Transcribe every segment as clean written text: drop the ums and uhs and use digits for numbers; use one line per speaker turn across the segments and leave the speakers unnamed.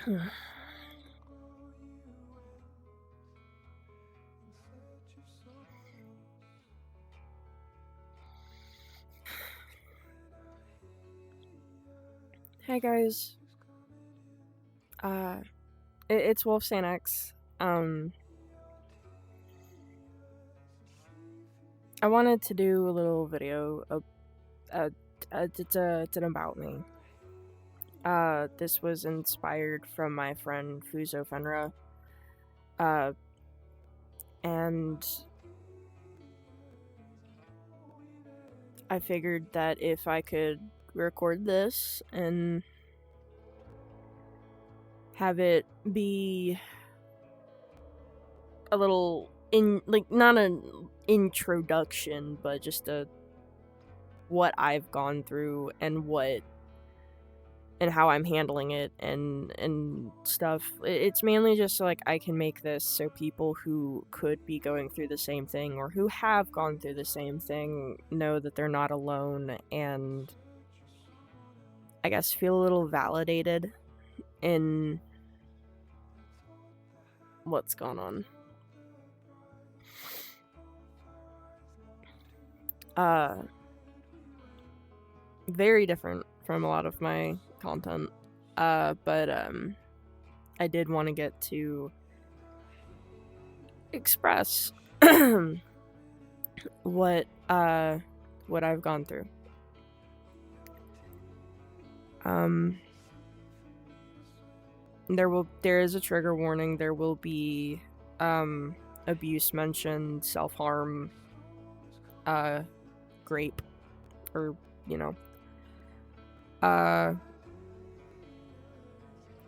Hey guys, it's Wolf Sanex. I wanted to do a little video of, it's an about me. This was inspired from my friend Fuzo Fenra, and I figured that if I could record this and have it be a little not an introduction, but just what I've gone through and how I'm handling it and stuff. It's mainly just so I can make this so people who could be going through the same thing or who have gone through the same thing know that they're not alone, and I guess feel a little validated in what's going on. Very different from a lot of my content. But I did want to get to express what I've gone through. There is a trigger warning. There will be abuse mentioned, self-harm, grape, or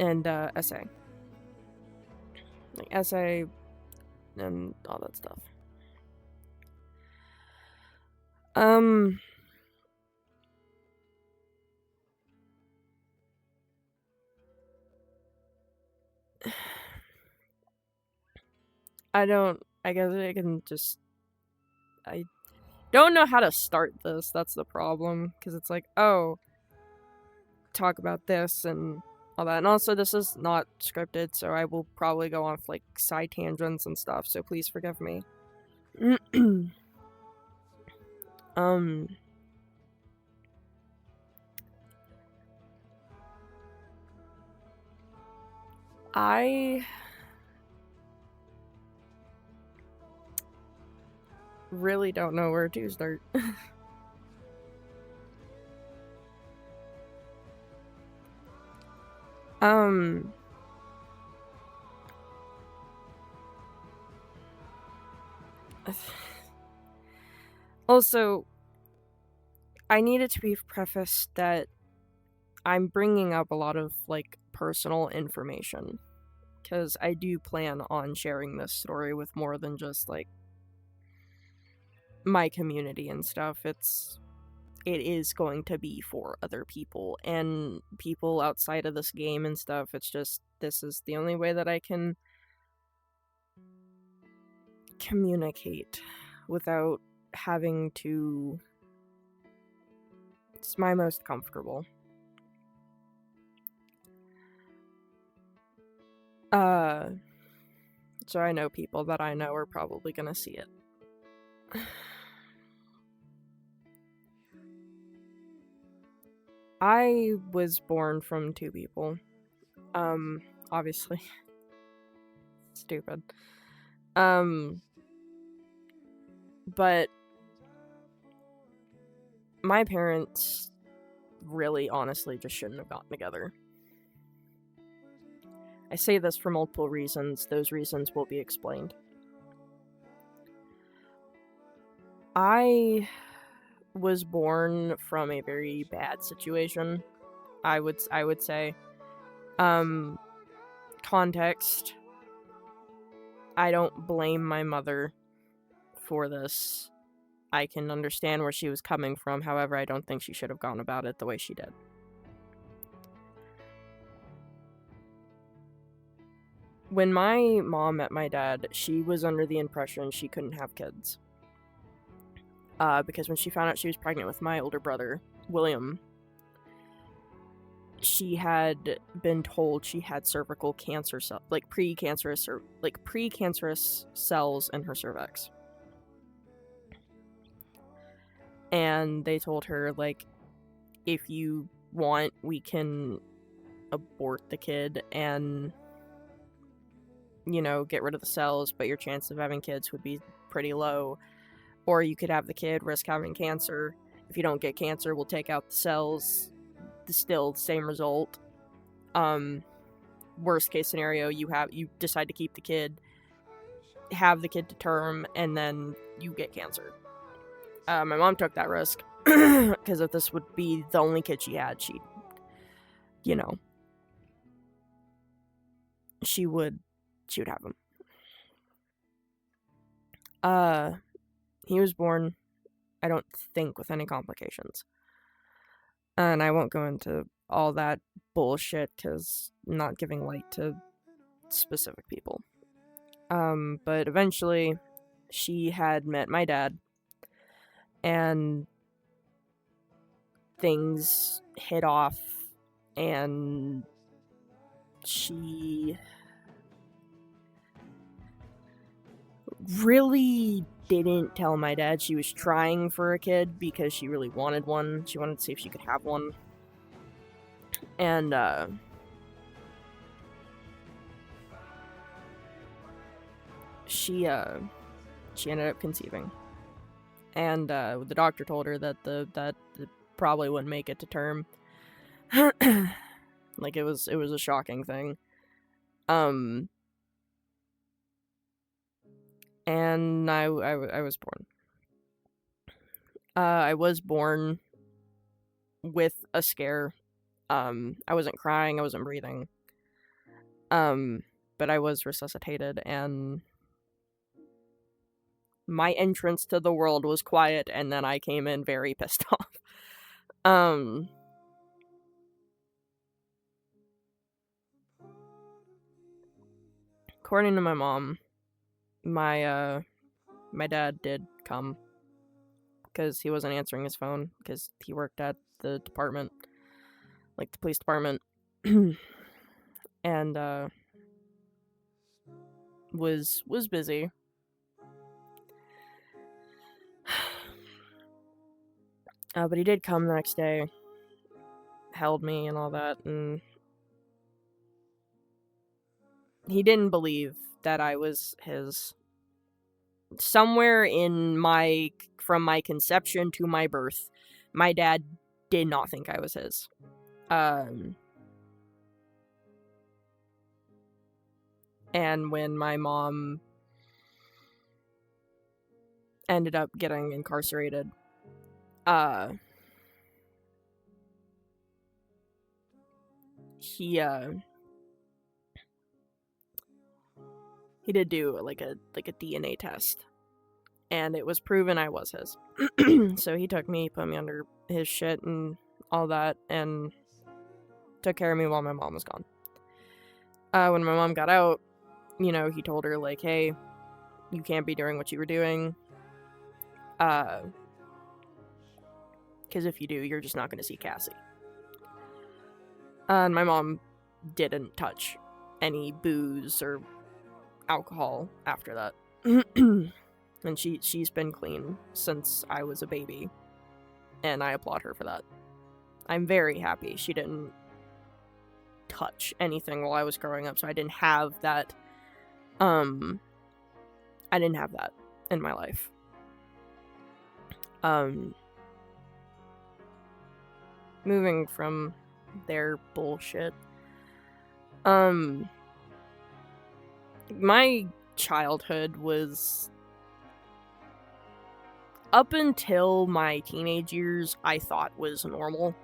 and essay. Essay and all that stuff. I guess I can just... I don't know how to start this, that's the problem, because it's talk about this and all that, and also this is not scripted, so I will probably go off side tangents and stuff, so please forgive me. I really don't know where to start. Also, I need it to be prefaced that I'm bringing up a lot of personal information, because I do plan on sharing this story with more than just my community and stuff. It is going to be for other people and people outside of this game and stuff. It's just, this is the only way that I can communicate without having to... It's my most comfortable. So I know people that I know are probably gonna see it. I was born from two people. Obviously. Stupid. But my parents really honestly just shouldn't have gotten together. I say this for multiple reasons. Those reasons will be explained. I was born from a very bad situation, I would say. Context: I don't blame my mother for this. I can understand where she was coming from, however, I don't think she should have gone about it the way she did. When my mom met my dad, she was under the impression she couldn't have kids. Because when she found out she was pregnant with my older brother, William, she had been told she had cervical cancer like precancerous cells in her cervix. And they told her, like, if you want, we can abort the kid and, you know, get rid of the cells, but your chance of having kids would be pretty low. Or you could have the kid, risk having cancer. If you don't get cancer, we'll take out the cells. Still the same result. Worst case scenario, you decide to keep the kid, have the kid to term, and then you get cancer. My mom took that risk because if this would be the only kid she had, she would have him. He was born, I don't think, with any complications. And I won't go into all that bullshit because I'm not giving light to specific people. But eventually, she had met my dad, and things hit off, and she really didn't tell my dad she was trying for a kid because she really wanted one. She wanted to see if she could have one. And, she ended up conceiving. And, the doctor told her that that it probably wouldn't make it to term. Like, it was a shocking thing. And I was born. I was born with a scare. I wasn't crying, I wasn't breathing. But I was resuscitated, and my entrance to the world was quiet, and then I came in very pissed off. According to my mom, my dad did come because he wasn't answering his phone because he worked at the department, like the police department, and was busy. But he did come the next day, held me and all that, and he didn't believe that I was his. Somewhere from my conception to my birth, my dad did not think I was his. And when my mom ended up getting incarcerated, he did do like a DNA test, and it was proven I was his. So he took me, put me under his shit and all that, and took care of me while my mom was gone. When my mom got out, you know, he told her, like, hey, you can't be doing what you were doing, because if you do, you're just not going to see Cassie. And my mom didn't touch any booze or alcohol after that. And she's been clean since I was a baby, and I applaud her for that. I'm very happy she didn't touch anything while I was growing up, so I didn't have that in my life. Moving from their bullshit, my childhood was, up until my teenage years, I thought was normal.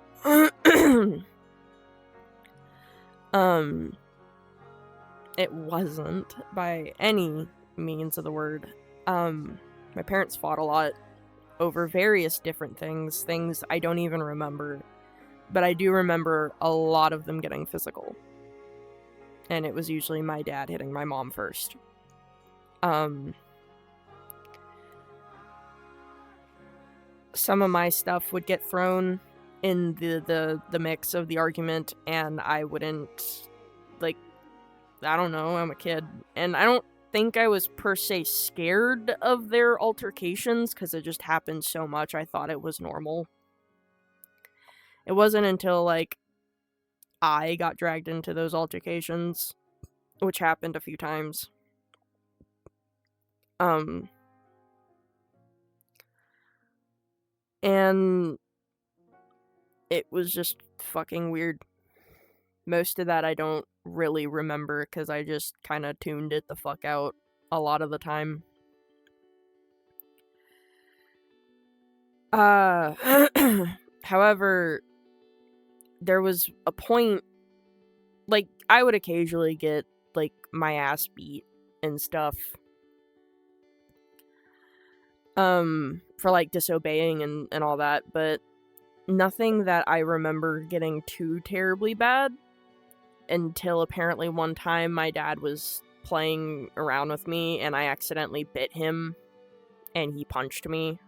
It wasn't by any means of the word. My parents fought a lot over various different things I don't even remember, but I do remember a lot of them getting physical. And it was usually my dad hitting my mom first. Some of my stuff would get thrown in the mix of the argument, and I wouldn't, like, I don't know, I'm a kid, and I don't think I was per se scared of their altercations, because it just happened so much, I thought it was normal. It wasn't until, like, I got dragged into those altercations, which happened a few times. And it was just fucking weird. Most of that I don't really remember, because I just kind of tuned it the fuck out a lot of the time. However, there was a point, like, I would occasionally get, like, my ass beat and stuff. For, like, disobeying and all that, but nothing that I remember getting too terribly bad, until apparently one time my dad was playing around with me and I accidentally bit him and he punched me.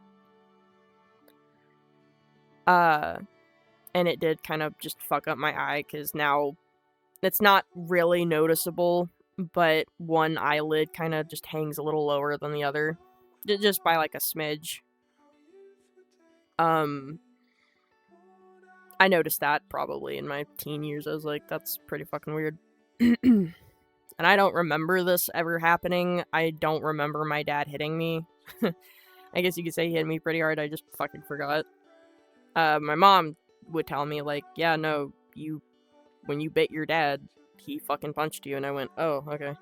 And it did kind of just fuck up my eye, because now it's not really noticeable, but one eyelid kind of just hangs a little lower than the other, just by like a smidge. I noticed that probably in my teen years. I was like, that's pretty fucking weird. And I don't remember this ever happening. I don't remember my dad hitting me. I guess you could say he hit me pretty hard. I just fucking forgot. My mom would tell me, like, yeah, no, when you bit your dad, he fucking punched you. And I went, oh, okay.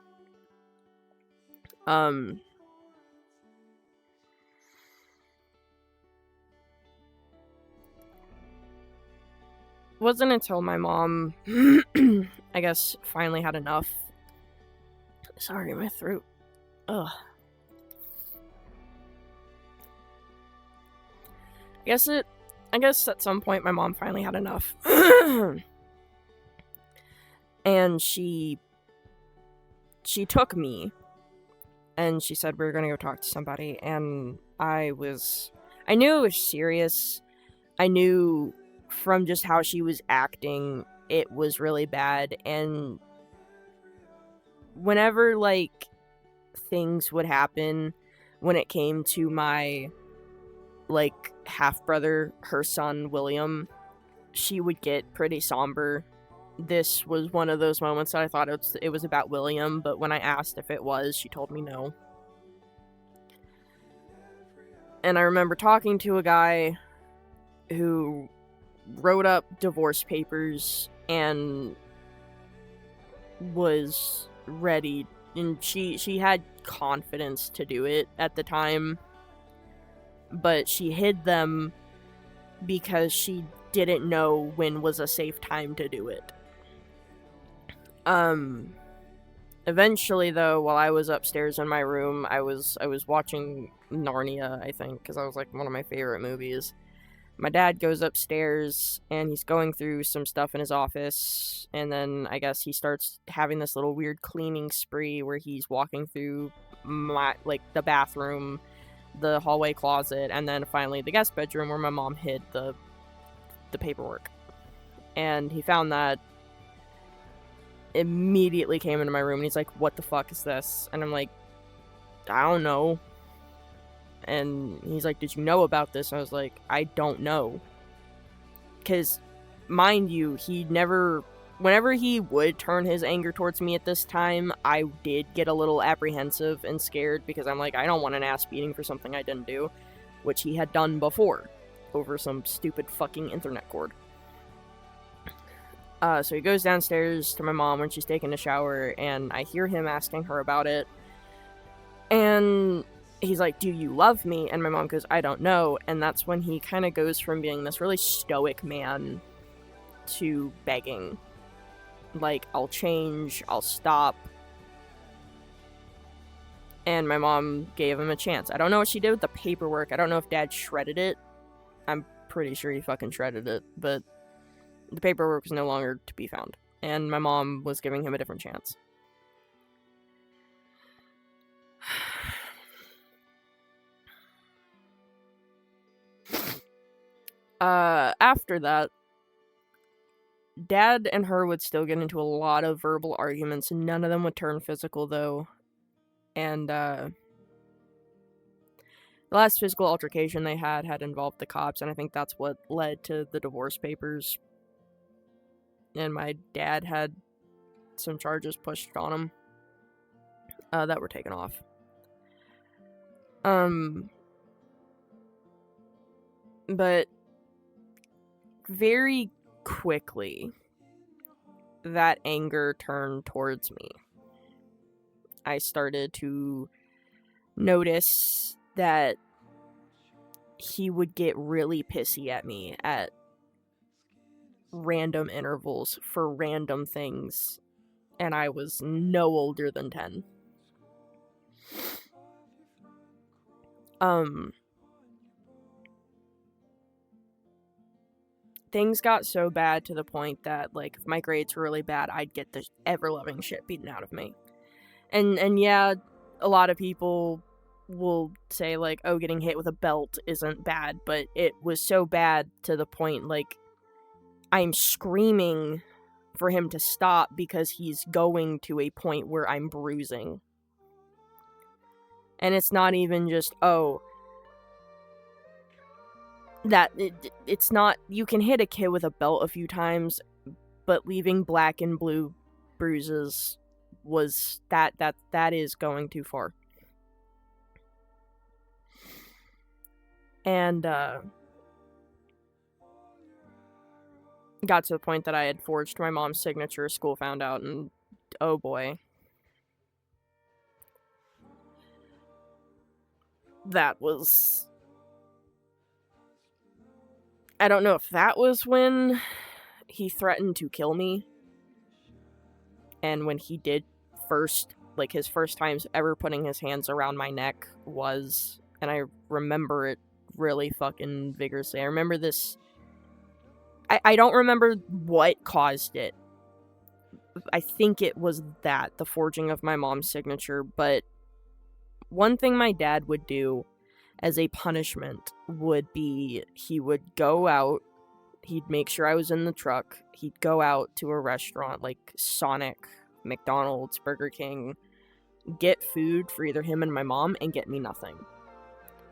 Wasn't until my mom, I guess, finally had enough. Sorry, my throat. Ugh. I guess at some point my mom finally had enough. And she took me, and she said we were gonna go talk to somebody, and I knew it was serious. I knew from just how she was acting, it was really bad, and whenever, like, things would happen when it came to my, like, half-brother, her son, William, she would get pretty somber. This was one of those moments that I thought it was about William, but when I asked if it was, she told me no. And I remember talking to a guy who wrote up divorce papers and was ready, and she had confidence to do it at the time, but she hid them because she didn't know when was a safe time to do it. Eventually, though, while I was upstairs in my room, I was watching Narnia, I think, because that was, like, one of my favorite movies. My dad goes upstairs, and he's going through some stuff in his office, and then I guess he starts having this little weird cleaning spree where he's walking through the bathroom, the hallway closet, and then finally the guest bedroom where my mom hid the paperwork. And he found that, immediately came into my room, and he's like, what the fuck is this? And I'm like, I don't know. And he's like, did you know about this? And I was like, I don't know. Because, mind you, whenever he would turn his anger towards me at this time, I did get a little apprehensive and scared, because I'm like, I don't want an ass beating for something I didn't do, which he had done before, over some stupid fucking internet cord. So he goes downstairs to my mom when she's taking a shower, and I hear him asking her about it. And he's like, do you love me? And my mom goes, I don't know. And that's when he kind of goes from being this really stoic man to begging. Like, I'll change, I'll stop. And my mom gave him a chance. I don't know what she did with the paperwork. I don't know if Dad shredded it. I'm pretty sure he fucking shredded it, but the paperwork was no longer to be found, and my mom was giving him a different chance. After that, Dad and her would still get into a lot of verbal arguments, and none of them would turn physical, though. And, the last physical altercation they had involved the cops, and I think that's what led to the divorce papers. And my dad had some charges pushed on him, that were taken off. But very quickly, that anger turned towards me. I started to notice that he would get really pissy at me at random intervals for random things, and I was no older than 10. Things got so bad to the point that, like, if my grades were really bad, I'd get the ever-loving shit beaten out of me. And yeah, a lot of people will say, like, oh, getting hit with a belt isn't bad, but it was so bad to the point, like, I'm screaming for him to stop because he's going to a point where I'm bruising. And it's not even just, oh, that it's not, you can hit a kid with a belt a few times, but leaving black and blue bruises was that is going too far. And got to the point that I had forged my mom's signature. School found out, and oh boy, that was, I don't know if that was when he threatened to kill me, and when he did first, like, his first times ever putting his hands around my neck was, and I remember it really fucking vigorously. I remember this, I don't remember what caused it. I think it was that, the forging of my mom's signature, but one thing my dad would do as a punishment would be, he would go out, he'd make sure I was in the truck, he'd go out to a restaurant like Sonic, McDonald's, Burger King, get food for either him and my mom, and get me nothing.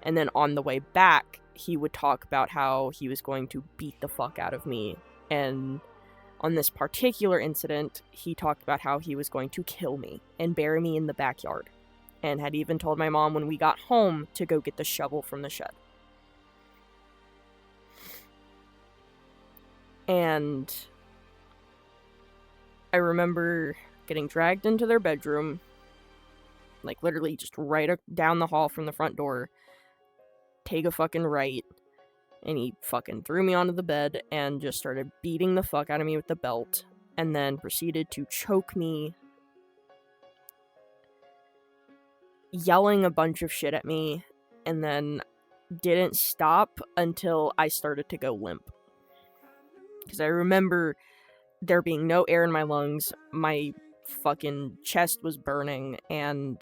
And then on the way back, he would talk about how he was going to beat the fuck out of me. And on this particular incident, he talked about how he was going to kill me and bury me in the backyard. And had even told my mom when we got home to go get the shovel from the shed. And I remember getting dragged into their bedroom, like literally just right down the hall from the front door, take a fucking right, and he fucking threw me onto the bed and just started beating the fuck out of me with the belt, and then proceeded to choke me, yelling a bunch of shit at me, and then didn't stop until I started to go limp. Because I remember there being no air in my lungs, my fucking chest was burning, and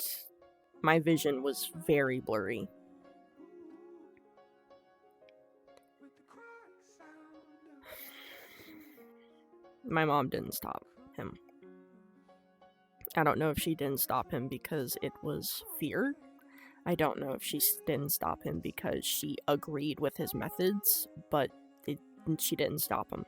my vision was very blurry. My mom didn't stop him. I don't know if she didn't stop him because it was fear. I don't know if she didn't stop him because she agreed with his methods, but she didn't stop him.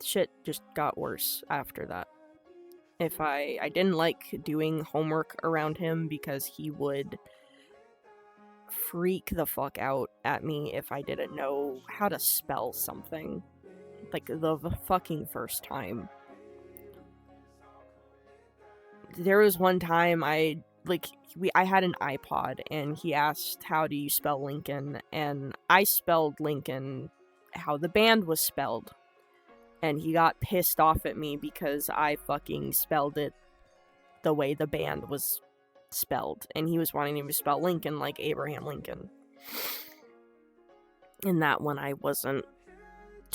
Shit just got worse after that. If I didn't like doing homework around him because he would freak the fuck out at me if I didn't know how to spell something. Like, the fucking first time. There was one time I had an iPod, and he asked, how do you spell Lincoln? And I spelled Lincoln how the band was spelled. And he got pissed off at me because I fucking spelled it the way the band was spelled. And he was wanting me to spell Lincoln like Abraham Lincoln. And that one I wasn't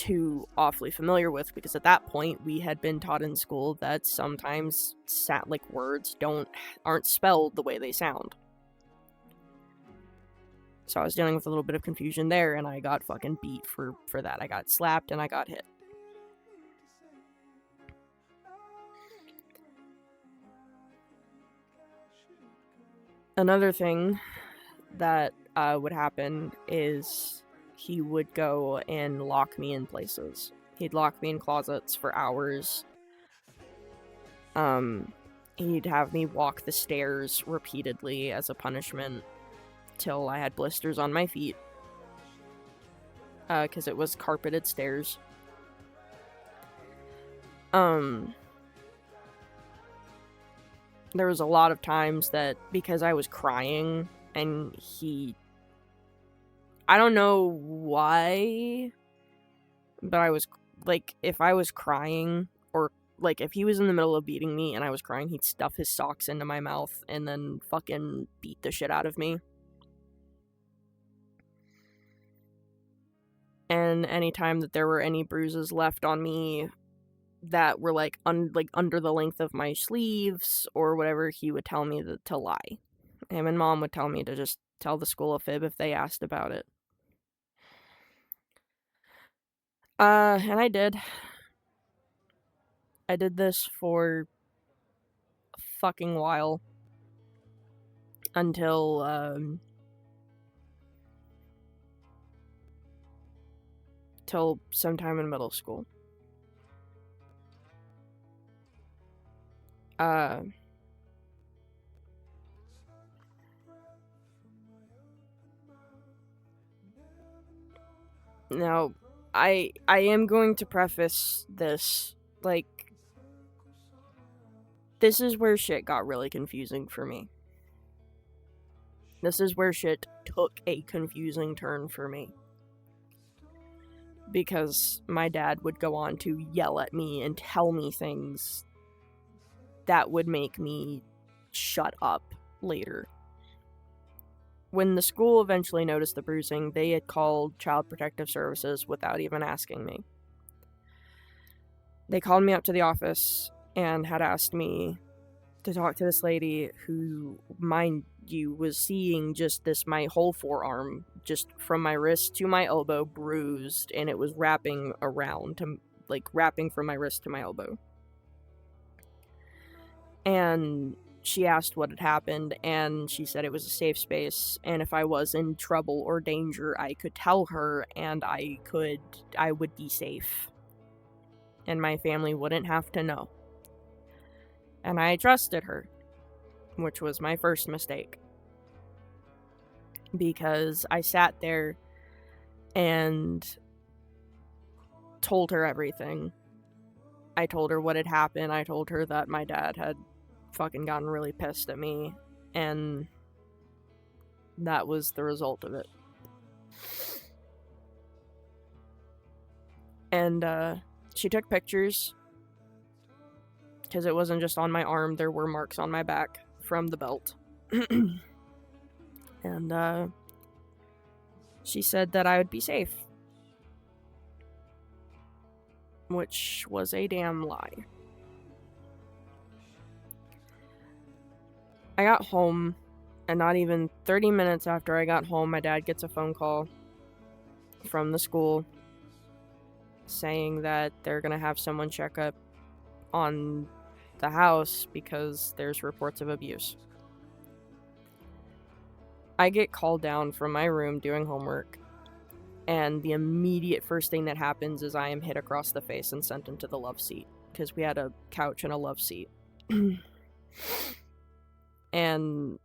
too awfully familiar with, because at that point we had been taught in school that sometimes words aren't spelled the way they sound. So I was dealing with a little bit of confusion there, and I got fucking beat for that. I got slapped and I got hit. Another thing that would happen is he would go and lock me in places. He'd lock me in closets for hours. He'd have me walk the stairs repeatedly as a punishment till I had blisters on my feet. Because it was carpeted stairs. There was a lot of times that, because I was crying, and I don't know why, but I was, like, if I was crying, or, like, if he was in the middle of beating me and I was crying, he'd stuff his socks into my mouth and then fucking beat the shit out of me. And anytime that there were any bruises left on me that were under the length of my sleeves or whatever, he would tell me to lie. Him and Mom would tell me to just tell the school a fib if they asked about it. And I did. I did this for a fucking while. Until, till sometime in middle school. Now, I am going to preface this, like, this is where shit got really confusing for me. This is where shit took a confusing turn for me. Because my dad would go on to yell at me and tell me things that would make me shut up later. When the school eventually noticed the bruising, they had called Child Protective Services without even asking me. They called me up to the office and had asked me to talk to this lady who, mind you, was seeing just my whole forearm, just from my wrist to my elbow, bruised, and it was wrapping from my wrist to my elbow. And she asked what had happened, and she said it was a safe space, and if I was in trouble or danger, I could tell her, and I would be safe. And my family wouldn't have to know. And I trusted her, which was my first mistake. Because I sat there and told her everything. I told her what had happened. I told her that my dad had fucking gotten really pissed at me, and that was the result of it. And she took pictures, because it wasn't just on my arm, there were marks on my back from the belt. And she said that I would be safe, which was a damn lie. I got home, and not even 30 minutes after I got home, my dad gets a phone call from the school saying that they're gonna have someone check up on the house because there's reports of abuse. I get called down from my room doing homework, and the immediate first thing that happens is I am hit across the face and sent into the love seat, because we had a couch and a love seat. And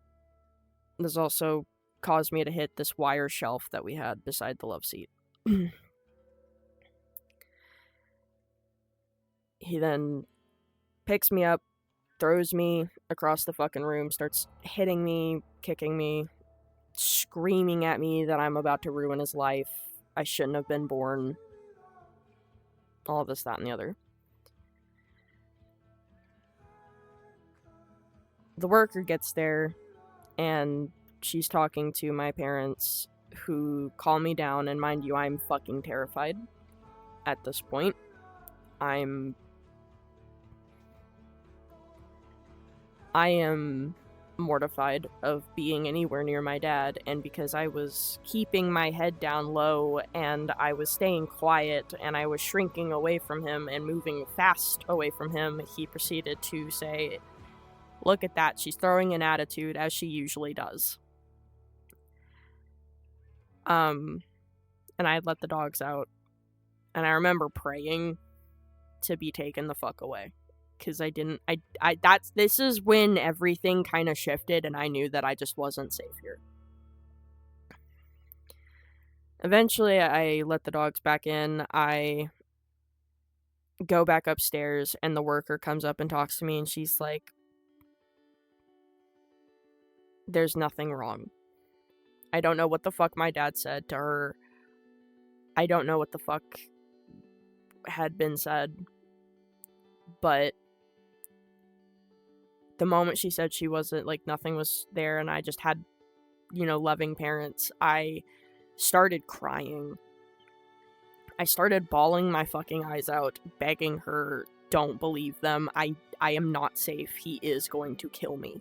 this also caused me to hit this wire shelf that we had beside the love seat. He then picks me up, throws me across the fucking room, starts hitting me, kicking me, screaming at me that I'm about to ruin his life, I shouldn't have been born, all this, that, and the other. The worker gets there, and she's talking to my parents, who call me down, and mind you, I'm fucking terrified. at this point. I am mortified of being anywhere near my dad, and because I was keeping my head down low and I was staying quiet and I was shrinking away from him and moving fast away from him, he proceeded to say, "Look at that, she's throwing an attitude as she usually does." And I had let the dogs out, and I remember praying to be taken the fuck away. Because this is when everything kind of shifted and I knew that I just wasn't safe here. Eventually, I let the dogs back in. I go back upstairs, and the worker comes up and talks to me, and she's like, "There's nothing wrong." I don't know what the fuck my dad said to her. I don't know what the fuck had been said. But the moment she said she wasn't, like, nothing was there, and I just had, loving parents, I started crying. I started bawling my fucking eyes out, begging her, "Don't believe them. I am not safe. He is going to kill me."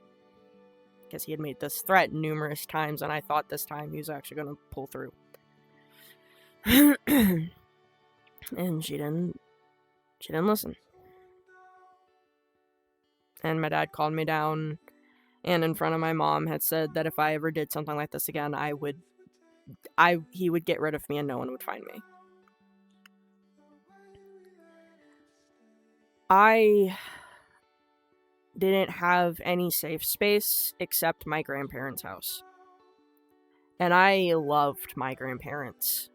Because he had made this threat numerous times, and I thought this time he was actually going to pull through. And she didn't listen. And my dad called me down, and in front of my mom had said that if I ever did something like this again, he would get rid of me and no one would find me. I didn't have any safe space except my grandparents' house. And I loved my grandparents.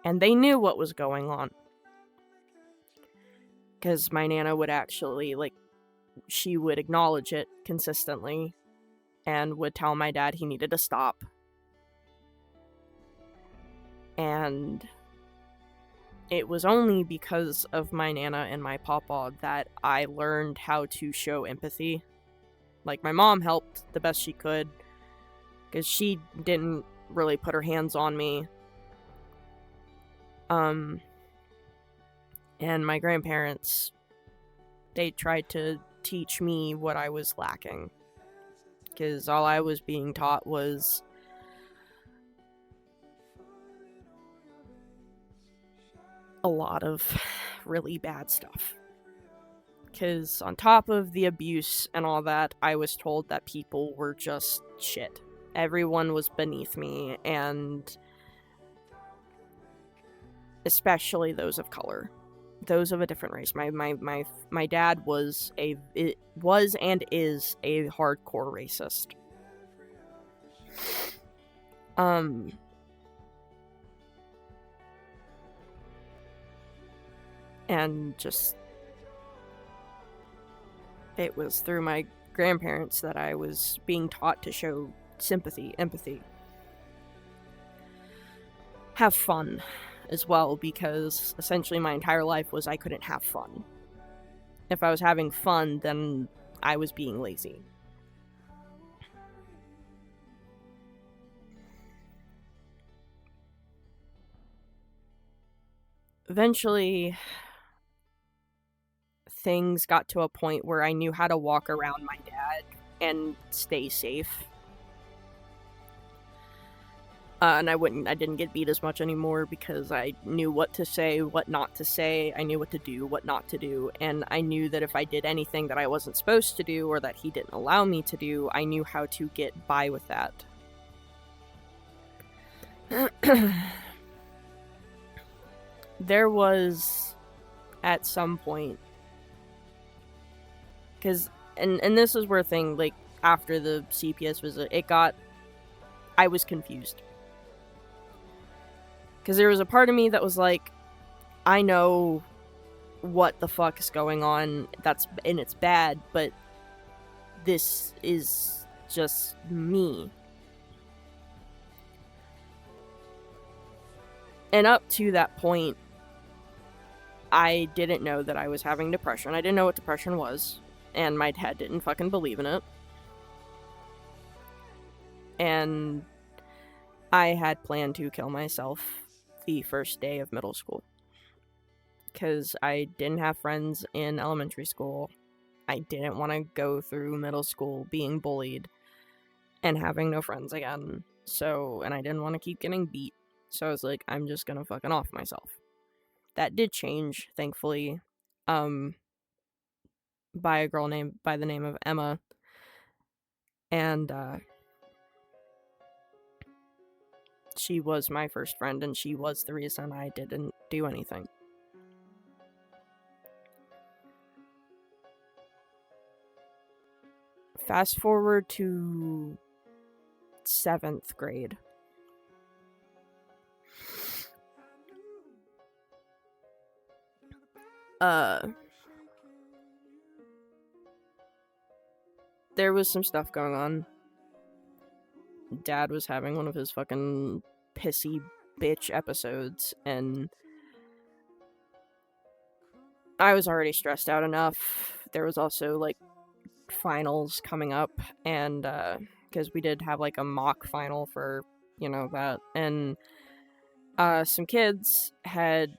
And they knew what was going on. Because my Nana would actually, she would acknowledge it consistently and would tell my dad he needed to stop. And it was only because of my Nana and my Papa that I learned how to show empathy. Like, my mom helped the best she could, because she didn't really put her hands on me. And my grandparents, they tried to teach me what I was lacking. Because all I was being taught was a lot of really bad stuff. Because on top of the abuse and all that, I was told that people were just shit. Everyone was beneath me, and especially those of color. Those of a different race. My dad was and is a hardcore racist. And just, it was through my grandparents that I was being taught to show sympathy, empathy. Have fun as well, because essentially my entire life was I couldn't have fun. If I was having fun, then I was being lazy. Eventually, things got to a point where I knew how to walk around my dad and stay safe. And I didn't get beat as much anymore because I knew what to say, what not to say. I knew what to do, what not to do. And I knew that if I did anything that I wasn't supposed to do or that he didn't allow me to do, I knew how to get by with that. There was, at some point, because, and this is where thing, after the CPS visit, I was confused. Because there was a part of me that was like, I know what the fuck is going on, and it's bad, but this is just me. And up to that point, I didn't know that I was having depression. I didn't know what depression was, and my dad didn't fucking believe in it. And I had planned to kill myself the first day of middle school. because I didn't have friends in elementary school. I didn't want to go through middle school being bullied and having no friends again. So, and I didn't want to keep getting beat. So I was like, I'm just gonna fucking off myself. That did change, thankfully, by a girl named by the name of Emma. And she was my first friend, and she was the reason I didn't do anything. Fast forward to 7th grade. There was some stuff going on. Dad was having one of his fucking pissy bitch episodes, and I was already stressed out enough. There was also, like, finals coming up, and, because we did have, like, a mock final for, that, and, some kids had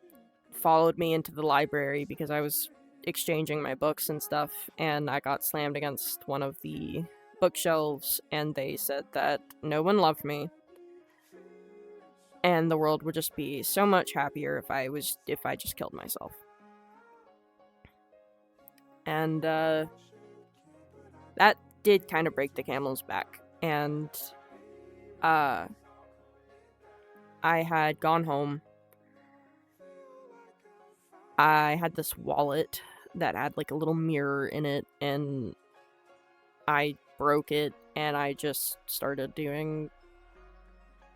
followed me into the library because I was exchanging my books and stuff, and I got slammed against one of the bookshelves, and they said that no one loved me, and the world would just be so much happier if I just killed myself. And that did kind of break the camel's back. And I had gone home. I had this wallet that had like a little mirror in it, and I broke it, and I just started doing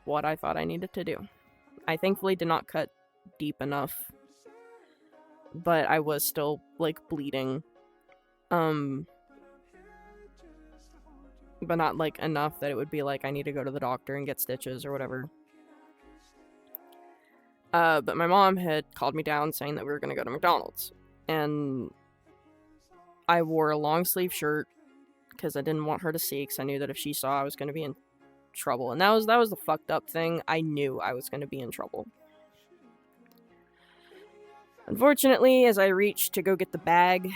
what I thought I needed to do. I thankfully did not cut deep enough, but I was still, like, bleeding. But not, like, enough that it would be like I need to go to the doctor and get stitches or whatever. But my mom had called me down saying that we were gonna go to McDonald's, and I wore a long sleeve shirt because I didn't want her to see, because I knew that if she saw, I was gonna be in trouble. And that was the fucked up thing. I knew I was gonna be in trouble. Unfortunately, as I reached to go get the bag,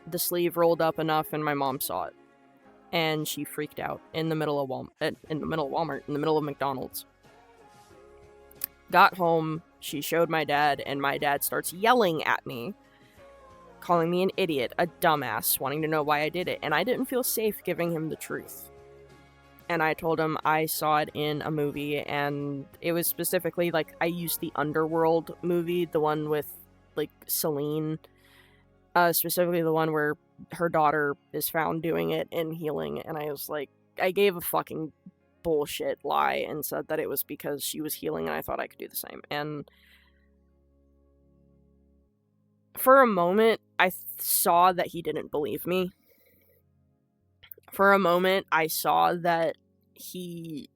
the sleeve rolled up enough and my mom saw it. And she freaked out in the middle of Walmart, in the middle of McDonald's. Got home, she showed my dad, and my dad starts yelling at me, calling me an idiot, a dumbass, wanting to know why I did it, and I didn't feel safe giving him the truth. And I told him I saw it in a movie, and it was specifically, like, I used the Underworld movie, the one with, like, Celine, specifically the one where her daughter is found doing it and healing, and I was like, I gave a fucking bullshit lie and said that it was because she was healing and I thought I could do the same. And for a moment, I saw that he didn't believe me. For a moment, I saw that he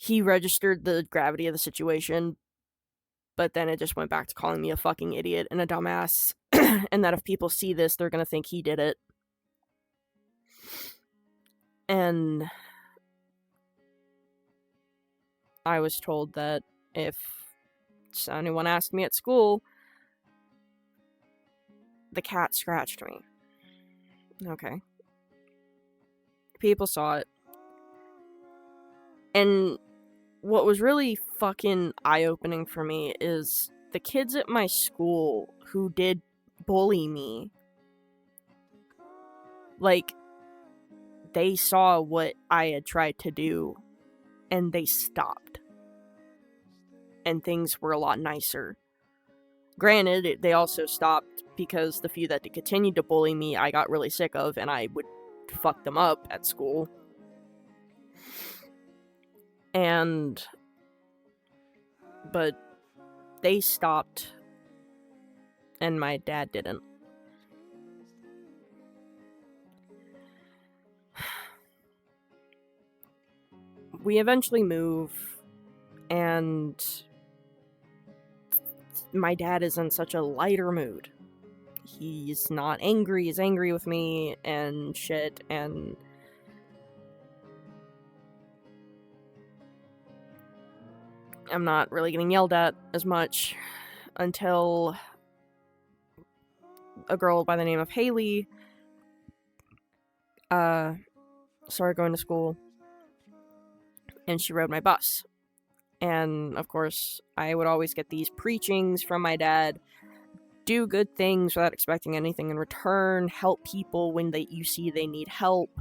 registered the gravity of the situation, but then it just went back to calling me a fucking idiot and a dumbass, and that if people see this, they're gonna think he did it. And I was told that if anyone asked me at school, the cat scratched me. Okay. People saw it. And what was really fucking eye-opening for me is the kids at my school who did bully me, like, they saw what I had tried to do, and they stopped. And things were a lot nicer. Granted, they also stopped because the few that continued to bully me, I got really sick of, and I would fuck them up at school. But they stopped, and my dad didn't. We eventually move, and my dad is in such a lighter mood. He's not angry, he's angry with me and shit, and I'm not really getting yelled at as much until a girl by the name of Haley started going to school, and she rode my bus. And of course, I would always get these preachings from my dad: do good things without expecting anything in return, help people when you see they need help,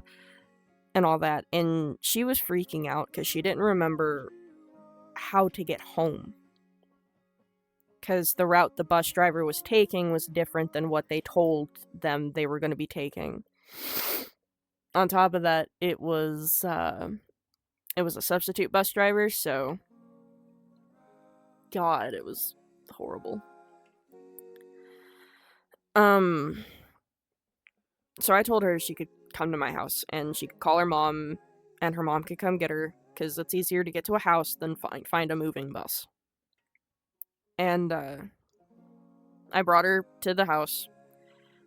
and all that. And she was freaking out because she didn't remember how to get home, because the route the bus driver was taking was different than what they told them they were going to be taking. On top of that, it was a substitute bus driver, so God, it was horrible. So I told her she could come to my house, and she could call her mom, and her mom could come get her, because it's easier to get to a house than find a moving bus. And I brought her to the house,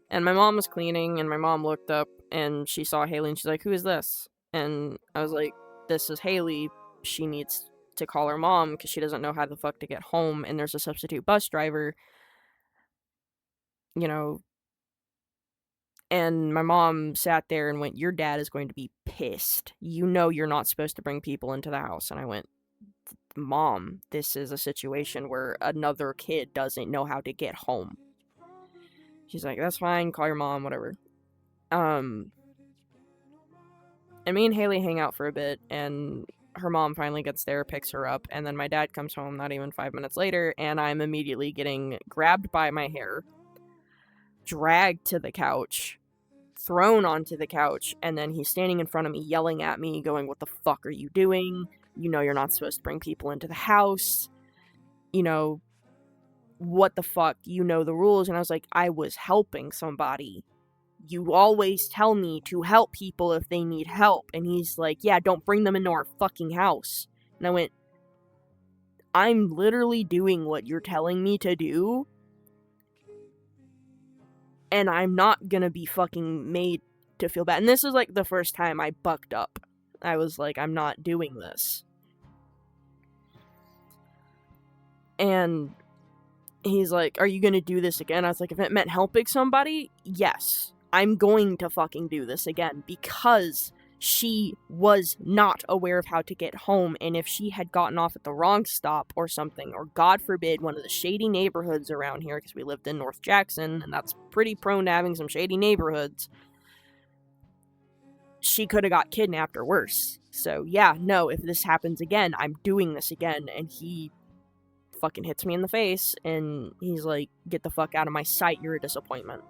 and my mom was cleaning, and my mom looked up, and she saw Haley, and she's like, "Who is this?" And I was like, "This is Haley. She needs to call her mom, because she doesn't know how the fuck to get home, and there's a substitute bus driver, you know." And my mom sat there and went, "Your dad is going to be pissed. You know you're not supposed to bring people into the house." And I went, "Mom, this is a situation where another kid doesn't know how to get home." She's like, "That's fine, call your mom, whatever." And me and Haley hang out for a bit, and her mom finally gets there, picks her up, and then my dad comes home not even 5 minutes later, and I'm immediately getting grabbed by my hair, dragged to the couch, thrown onto the couch, and then he's standing in front of me yelling at me, going, "What the fuck are you doing? You know you're not supposed to bring people into the house. You know, what the fuck? You know the rules." And I was like, "I was helping somebody. You always tell me to help people if they need help." And he's like, "Yeah, don't bring them into our fucking house." And I went, "I'm literally doing what you're telling me to do, and I'm not gonna be fucking made to feel bad." And this is like the first time I bucked up. I was like, "I'm not doing this." And he's like, "Are you gonna do this again?" I was like, "If it meant helping somebody, yes, I'm going to fucking do this again," because she was not aware of how to get home, and if she had gotten off at the wrong stop or something, or God forbid, one of the shady neighborhoods around here, because we lived in North Jackson, and that's pretty prone to having some shady neighborhoods, she could have got kidnapped or worse. So yeah, no, if this happens again, I'm doing this again. And he fucking hits me in the face, and he's like, "Get the fuck out of my sight, you're a disappointment."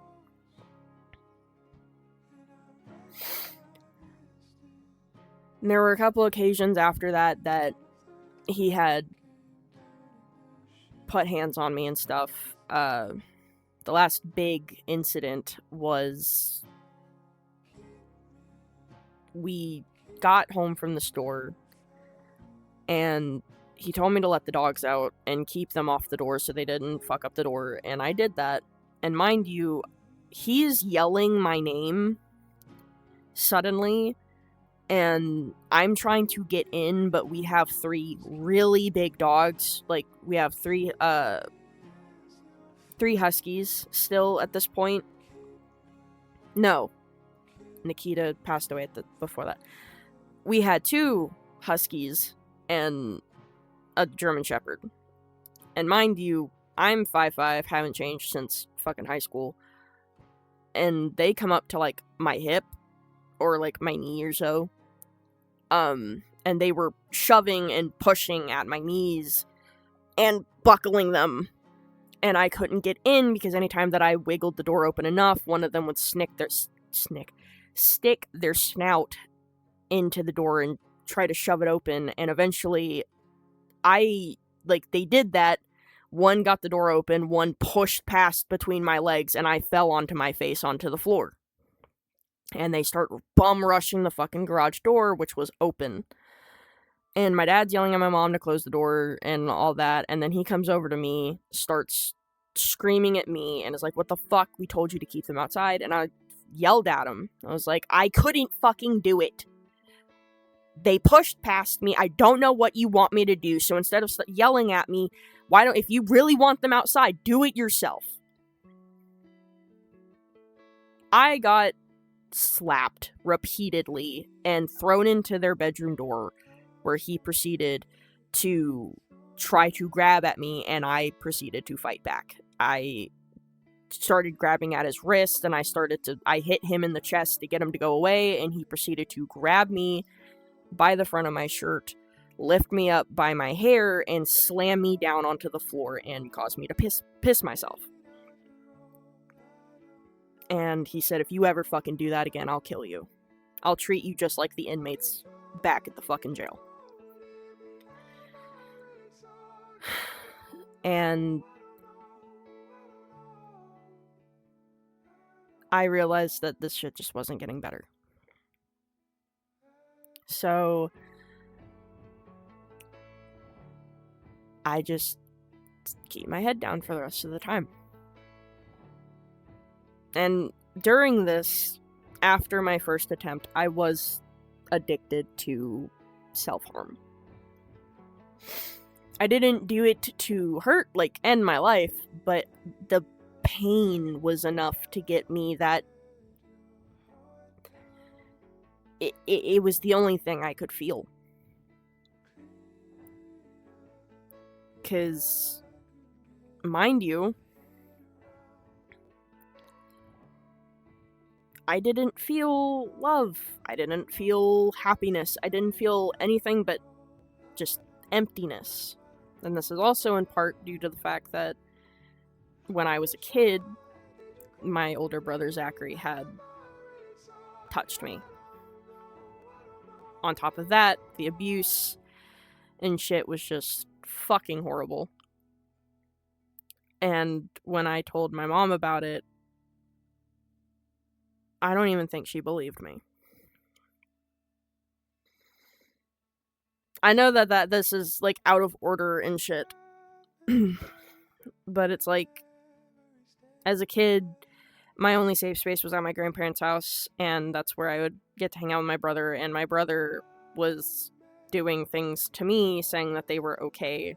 And there were a couple occasions after that he had put hands on me and stuff. The last big incident was, we got home from the store, and he told me to let the dogs out and keep them off the door so they didn't fuck up the door, and I did that. And mind you, he's yelling my name suddenly, and I'm trying to get in, but we have 3 really big dogs. Like, we have 3 huskies still at this point. No, Nikita passed away before that. We had 2 huskies and a German Shepherd. And mind you, I'm 5'5", haven't changed since fucking high school. And they come up to, like, my hip, or, like, my knee or so. And they were shoving and pushing at my knees and buckling them. And I couldn't get in, because anytime that I wiggled the door open enough, one of them would stick their snout into the door and try to shove it open. And eventually, they did that. One got the door open, one pushed past between my legs, and I fell onto my face onto the floor. And they start bum rushing the fucking garage door, which was open. And my dad's yelling at my mom to close the door and all that. And then he comes over to me, starts screaming at me, and is like, "What the fuck? We told you to keep them outside." And I yelled at him. I was like, "I couldn't fucking do it. They pushed past me. I don't know what you want me to do. So instead of yelling at me, if you really want them outside, do it yourself. I got slapped repeatedly and thrown into their bedroom door, where he proceeded to try to grab at me, and I proceeded to fight back. I started grabbing at his wrist, and I hit him in the chest to get him to go away, and he proceeded to grab me by the front of my shirt, lift me up by my hair, and slam me down onto the floor and cause me to piss myself. And he said, if you ever fucking do that again, I'll kill you. I'll treat you just like the inmates back at the fucking jail. And I realized that this shit just wasn't getting better. So I just keep my head down for the rest of the time. And during this, after my first attempt, I was addicted to self-harm. I didn't do it to hurt, end my life, but the pain was enough to get me that it was the only thing I could feel. 'Cause, mind you, I didn't feel love. I didn't feel happiness. I didn't feel anything but just emptiness. And this is also in part due to the fact that when I was a kid, my older brother Zachary had touched me. On top of that, the abuse and shit was just fucking horrible. And when I told my mom about it, I don't even think she believed me. I know that this is, out of order and shit. But it's as a kid, my only safe space was at my grandparents' house, and that's where I would get to hang out with my brother, and my brother was doing things to me, saying that they were okay,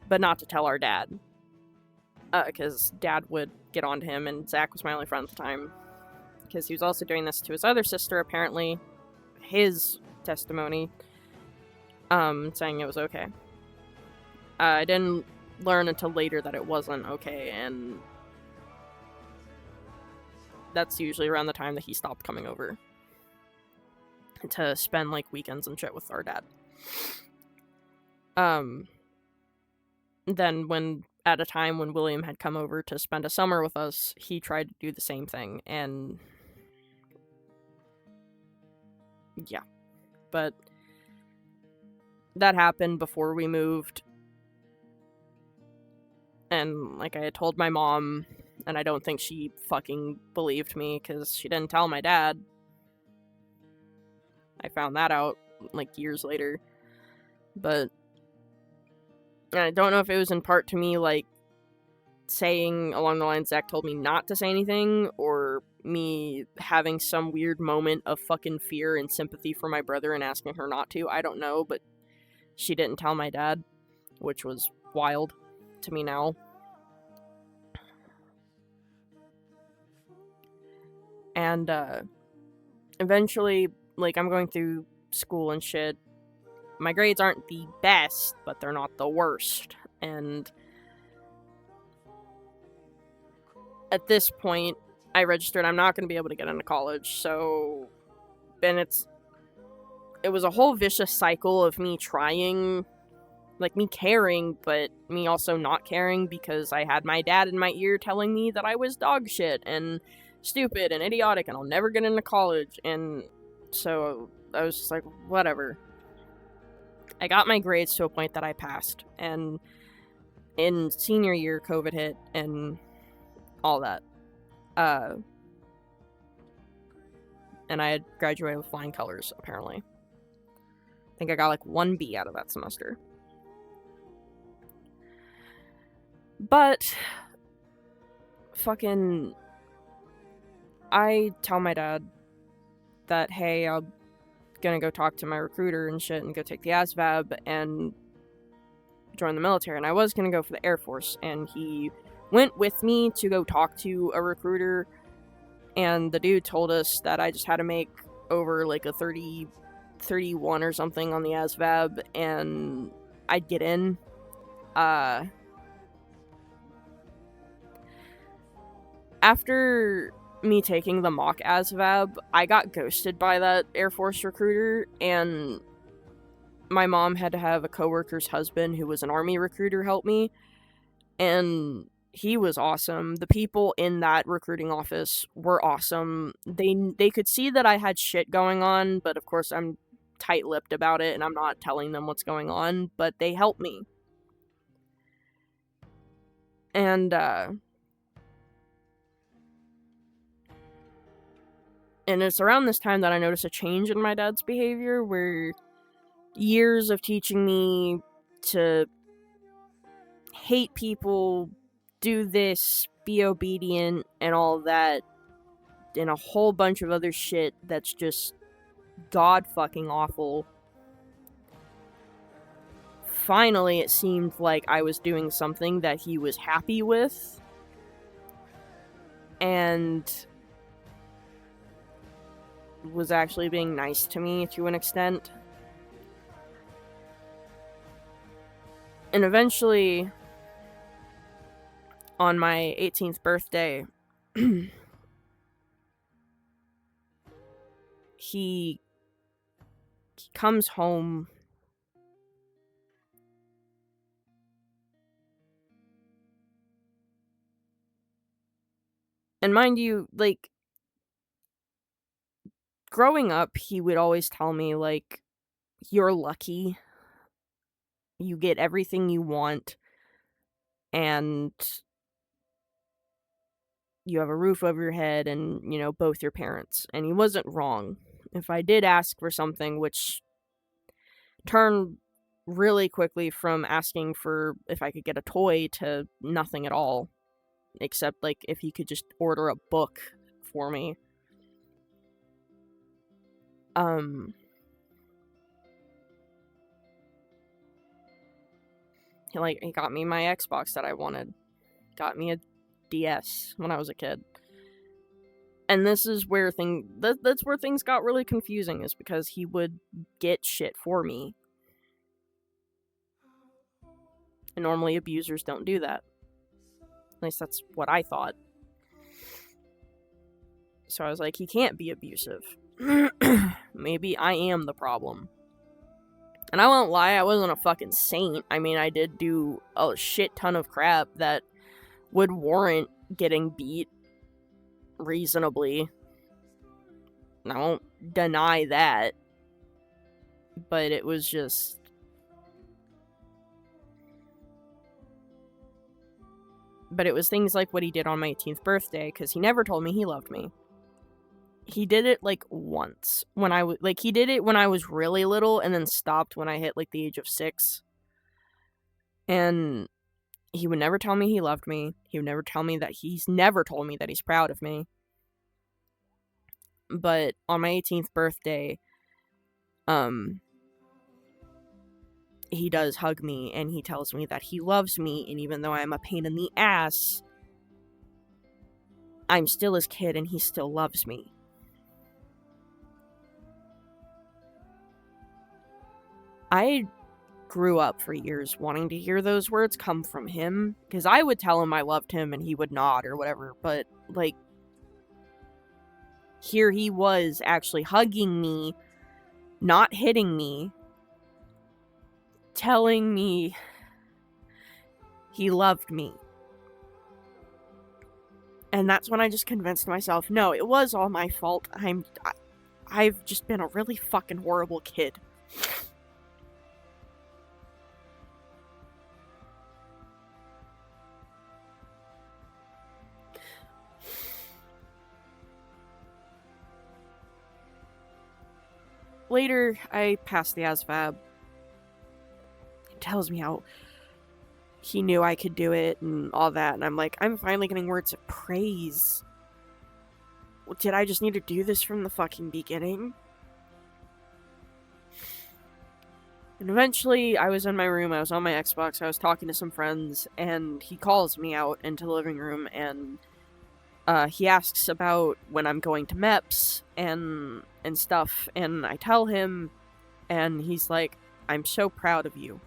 but not to tell our dad. Because Dad would get on to him, and Zach was my only friend at the time. Because he was also doing this to his other sister, apparently. His testimony, saying it was okay. I didn't learn until later that it wasn't okay, and that's usually around the time that he stopped coming over to spend weekends and shit with our dad. Then at a time when William had come over to spend a summer with us, he tried to do the same thing, and yeah. But that happened before we moved. And, I had told my mom, and I don't think she fucking believed me, because she didn't tell my dad. I found that out, years later. But I don't know if it was in part to me, saying along the lines Zach told me not to say anything, or me having some weird moment of fucking fear and sympathy for my brother and asking her not to. I don't know, but she didn't tell my dad, which was wild to me now. And eventually, I'm going through school and shit. My grades aren't the best, but they're not the worst. And at this point, I registered I'm not going to be able to get into college, so then it was a whole vicious cycle of me trying, me caring, but me also not caring, because I had my dad in my ear telling me that I was dog shit and stupid and idiotic and I'll never get into college. And so I was just whatever. I got my grades to a point that I passed, and in senior year, COVID hit and all that. And I had graduated with flying colors, apparently. I think I got 1 B out of that semester. But I tell my dad that, hey, I'll gonna go talk to my recruiter and shit and go take the ASVAB and join the military. And I was gonna go for the Air Force, and he went with me to go talk to a recruiter, and the dude told us that I just had to make over like a 31 or something on the ASVAB and I'd get in. After me taking the mock ASVAB, I got ghosted by that Air Force recruiter, and my mom had to have a coworker's husband who was an Army recruiter help me, and he was awesome. The people in that recruiting office were awesome. They could see that I had shit going on, but of course I'm tight-lipped about it, and I'm not telling them what's going on, but they helped me. And it's around this time that I noticed a change in my dad's behavior, where years of teaching me to hate people, do this, be obedient, and all that, and a whole bunch of other shit that's just god-fucking awful. Finally, it seemed like I was doing something that he was happy with, and was actually being nice to me to an extent. And eventually, on my 18th birthday, he comes home and mind you, like, growing up, he would always tell me, like, you're lucky, you get everything you want, and you have a roof over your head and, you know, both your parents. And he wasn't wrong. If I did ask for something, which turned really quickly from asking for if I could get a toy to nothing at all, except, like, if he could just order a book for me. He got me my Xbox that I wanted. Got me a DS when I was a kid. And this is where that's where things got really confusing, is because he would get shit for me. And normally abusers don't do that. At least that's what I thought. So I was like, he can't be abusive. Maybe I am the problem. And I won't lie, I wasn't a fucking saint. I mean, I did do a shit ton of crap that would warrant getting beat reasonably. I won't deny that. But it was just... But it was things like what he did on my 18th birthday, because he never told me he loved me. He did it, like, once. When I was... Like, he did it when I was really little, and then stopped when I hit, like, the age of 6. And he would never tell me he loved me. He would never tell me that he's never told me that he's proud of me. But on my 18th birthday, he does hug me, and he tells me that he loves me, and even though I'm a pain in the ass, I'm still his kid, and he still loves me. I grew up for years wanting to hear those words come from him, because I would tell him I loved him, and he would nod or whatever, but, like, here he was actually hugging me, not hitting me, telling me he loved me. And that's when I just convinced myself, no, it was all my fault. I've just been a really fucking horrible kid. Later, I passed the ASVAB. He tells me how he knew I could do it and all that, and I'm like, I'm finally getting words of praise. Did I just need to do this from the fucking beginning? And eventually, I was in my room, I was on my Xbox, I was talking to some friends, and he calls me out into the living room, and he asks about when I'm going to MEPS and stuff, and I tell him, and he's like, I'm so proud of you.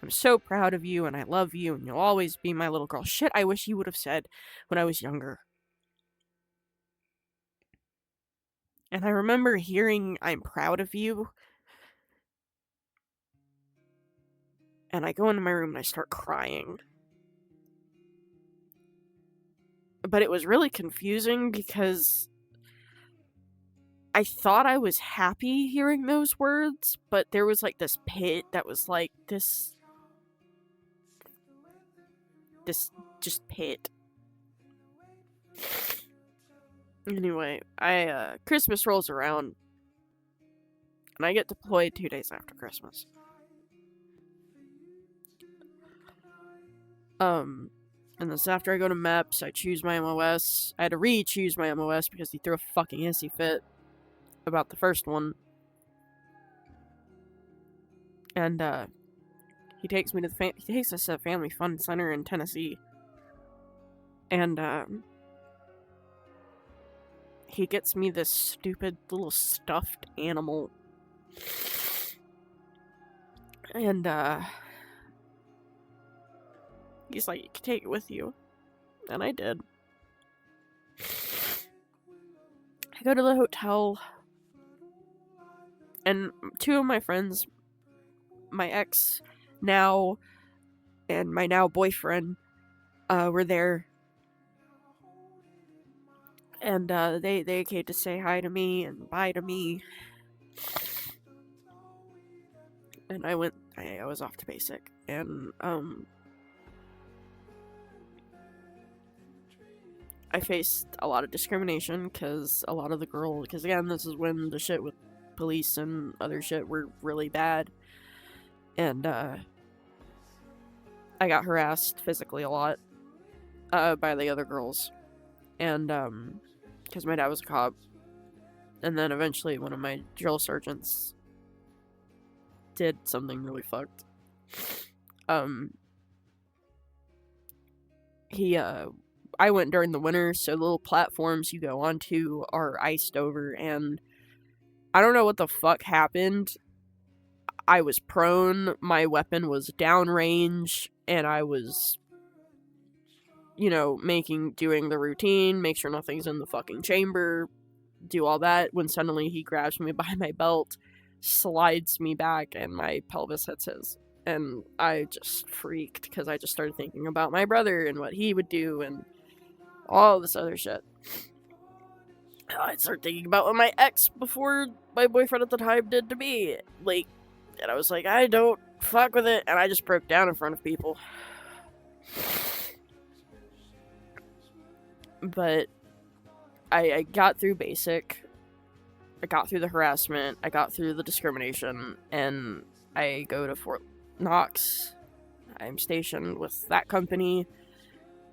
I'm so proud of you, and I love you, and you'll always be my little girl. Shit, I wish he would have said when I was younger. And I remember hearing, I'm proud of you. And I go into my room and I start crying. But it was really confusing because I thought I was happy hearing those words, but there was like this pit that was like this just pit. Anyway, Christmas rolls around and I get deployed 2 days after Christmas. And this after I go to MEPS, I choose my MOS. I had to re-choose my MOS because he threw a fucking hissy fit about the first one. And, he takes me to he takes us to a family fun center in Tennessee. And, he gets me this stupid little stuffed animal. And, he's like, you can take it with you. And I did. I go to the hotel, and 2 of my friends, my ex now and my now boyfriend, were there. And they came to say hi to me and bye to me. And I was off to basic. And I faced a lot of discrimination because a lot of the girls, because again, this is when the shit with police and other shit were really bad. And I got harassed physically a lot by the other girls. And because my dad was a cop. And then eventually one of my drill sergeants did something really fucked. I went during the winter, so the little platforms you go onto are iced over, and I don't know what the fuck happened. I was prone, my weapon was downrange, and I was, doing the routine, make sure nothing's in the fucking chamber, do all that, when suddenly he grabs me by my belt, slides me back, and my pelvis hits his. And I just freaked, because I just started thinking about my brother and what he would do, and all this other shit. I started thinking about what my ex, before my boyfriend at the time, did to me. And I was like, I don't fuck with it, and I just broke down in front of people. But I got through basic, I got through the harassment, I got through the discrimination, and I go to Fort Knox. I'm stationed with that company,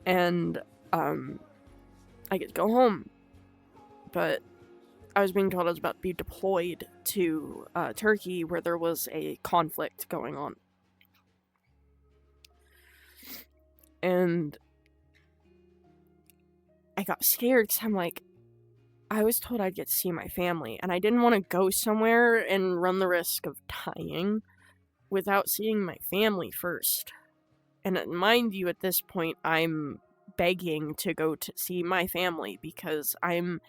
and I get to go home. But I was being told I was about to be deployed to Turkey, where there was a conflict going on. And I got scared because I'm like, I was told I'd get to see my family, and I didn't want to go somewhere and run the risk of dying without seeing my family first. And mind you, at this point, I'm begging to go to see my family because I'm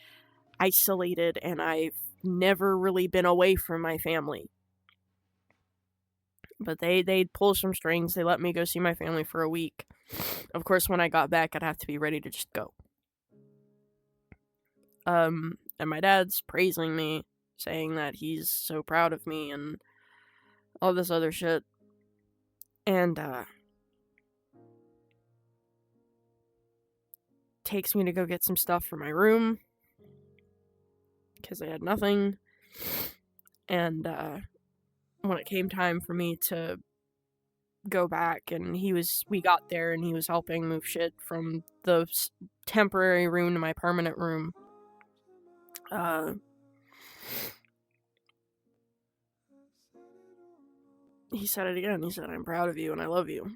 isolated and I've never really been away from my family. But they'd pull some strings. They let me go see my family for a week. Of course, when I got back, I'd have to be ready to just go. And my dad's praising me, saying that he's so proud of me and all this other shit. And takes me to go get some stuff for my room because I had nothing. And when it came time for me to go back, and we got there and he was helping move shit from the temporary room to my permanent room. he said it again. He said, I'm proud of you and I love you.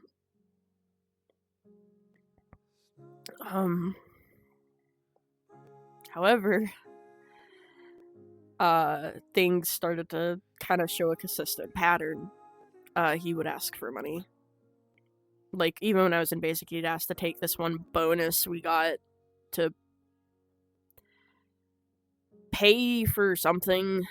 However, things started to kind of show a consistent pattern. He would ask for money. Like, even when I was in basic, he'd ask to take this one bonus we got to pay for something.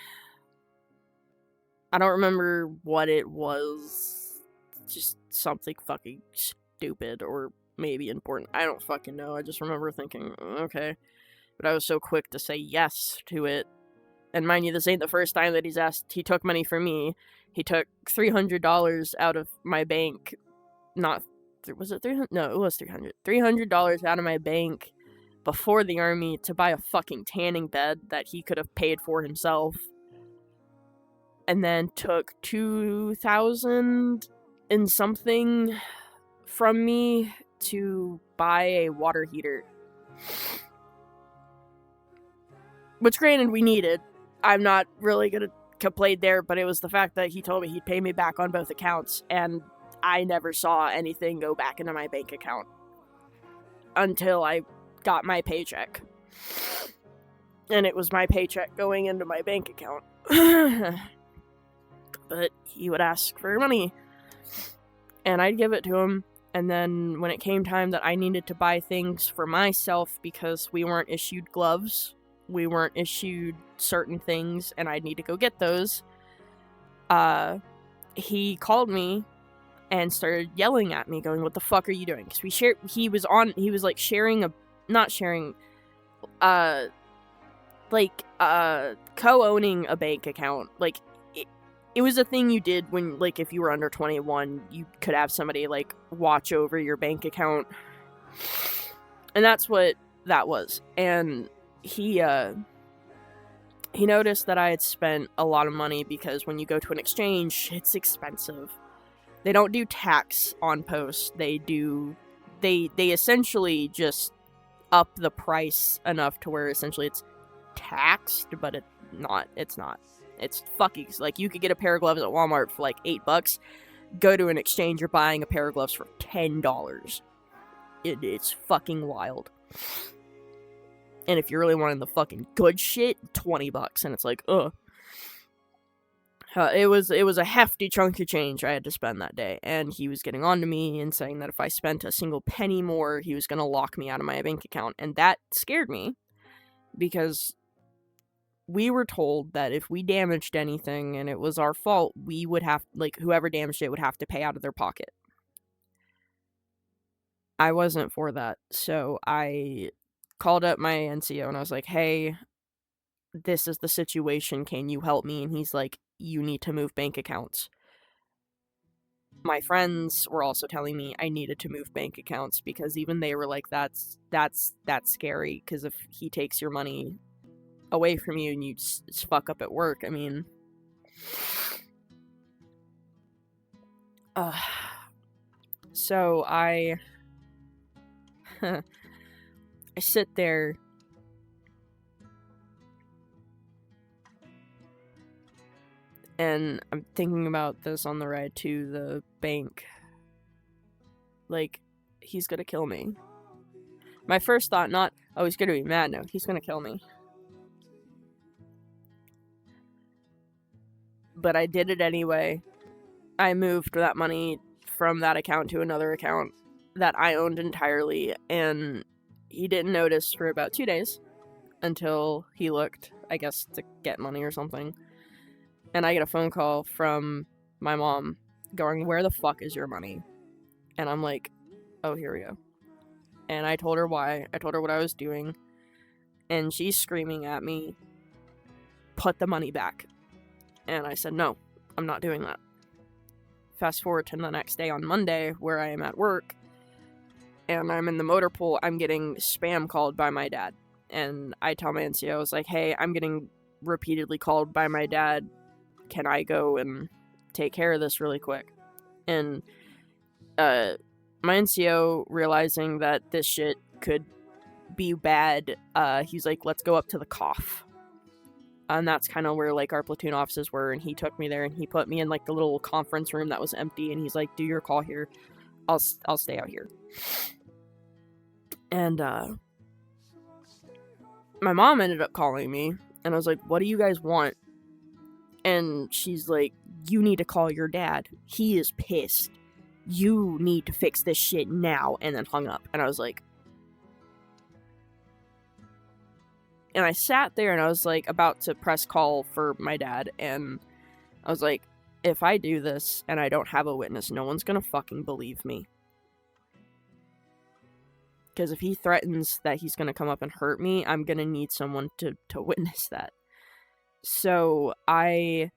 I don't remember what it was. Just something fucking stupid or maybe important. I don't fucking know. I just remember thinking, okay. But I was so quick to say yes to it. And mind you, this ain't the first time that he took money from me. He took $300 out of my bank. Was it 300? No, it was 300. $300 out of my bank before the army to buy a fucking tanning bed that he could have paid for himself. And then took 2,000 and something from me to buy a water heater. Which, granted, we needed. I'm not really gonna complain there, but it was the fact that he told me he'd pay me back on both accounts, and I never saw anything go back into my bank account until I got my paycheck. And it was my paycheck going into my bank account. But he would ask for money, and I'd give it to him. And then when it came time that I needed to buy things for myself because we weren't issued gloves, we weren't issued certain things, and I'd need to go get those, he called me and started yelling at me, going, what the fuck are you doing? Because he was like co-owning a bank account. Like, it was a thing you did when, like, if you were under 21, you could have somebody, like, watch over your bank account. And that's what that was. And he noticed that I had spent a lot of money because when you go to an exchange, it's expensive. They don't do tax on post. They essentially just up the price enough to where essentially it's taxed, but it's not. It's fucking, like, you could get a pair of gloves at Walmart for like $8. Go to an exchange, you're buying a pair of gloves for $10. It's fucking wild. And if you're really wanting the fucking good shit, $20, and it's like, ugh. It was a hefty chunk of change I had to spend that day, and he was getting on to me and saying that if I spent a single penny more, he was gonna lock me out of my bank account, and that scared me, because we were told that if we damaged anything and it was our fault, we would have, like, whoever damaged it would have to pay out of their pocket. I wasn't for that, so I called up my NCO and I was like, hey, this is the situation, can you help me? And he's like, you need to move bank accounts. My friends were also telling me I needed to move bank accounts because even they were like, that's scary, because if he takes your money away from you and you just fuck up at work, I mean, so I sit there and I'm thinking about this on the ride to the bank. Like, he's gonna kill me. My first thought, not, oh, he's gonna be mad, no, he's gonna kill me. But I did it anyway. I moved that money from that account to another account that I owned entirely, and he didn't notice for about 2 days until he looked, I guess, to get money or something. And I get a phone call from my mom going, where the fuck is your money? And I'm like, oh, here we go. And I told her why. I told her what I was doing. And she's screaming at me, put the money back. And I said, no, I'm not doing that. Fast forward to the next day on Monday, where I am at work, and I'm in the motor pool, I'm getting spam called by my dad. And I tell my NCO, I was like, hey, I'm getting repeatedly called by my dad. Can I go and take care of this really quick? And my NCO, realizing that this shit could be bad, he's like, let's go up to the cough. And that's kind of where, like, our platoon offices were, and he took me there, and he put me in, like, the little conference room that was empty, and he's like, do your call here. I'll stay out here. And, my mom ended up calling me, and I was like, what do you guys want? And she's like, you need to call your dad. He is pissed. You need to fix this shit now. And then hung up. And I was like... And I sat there and I was like about to press call for my dad. And I was like, if I do this and I don't have a witness, no one's gonna fucking believe me. Because if he threatens that he's gonna come up and hurt me, I'm gonna need someone to witness that. So I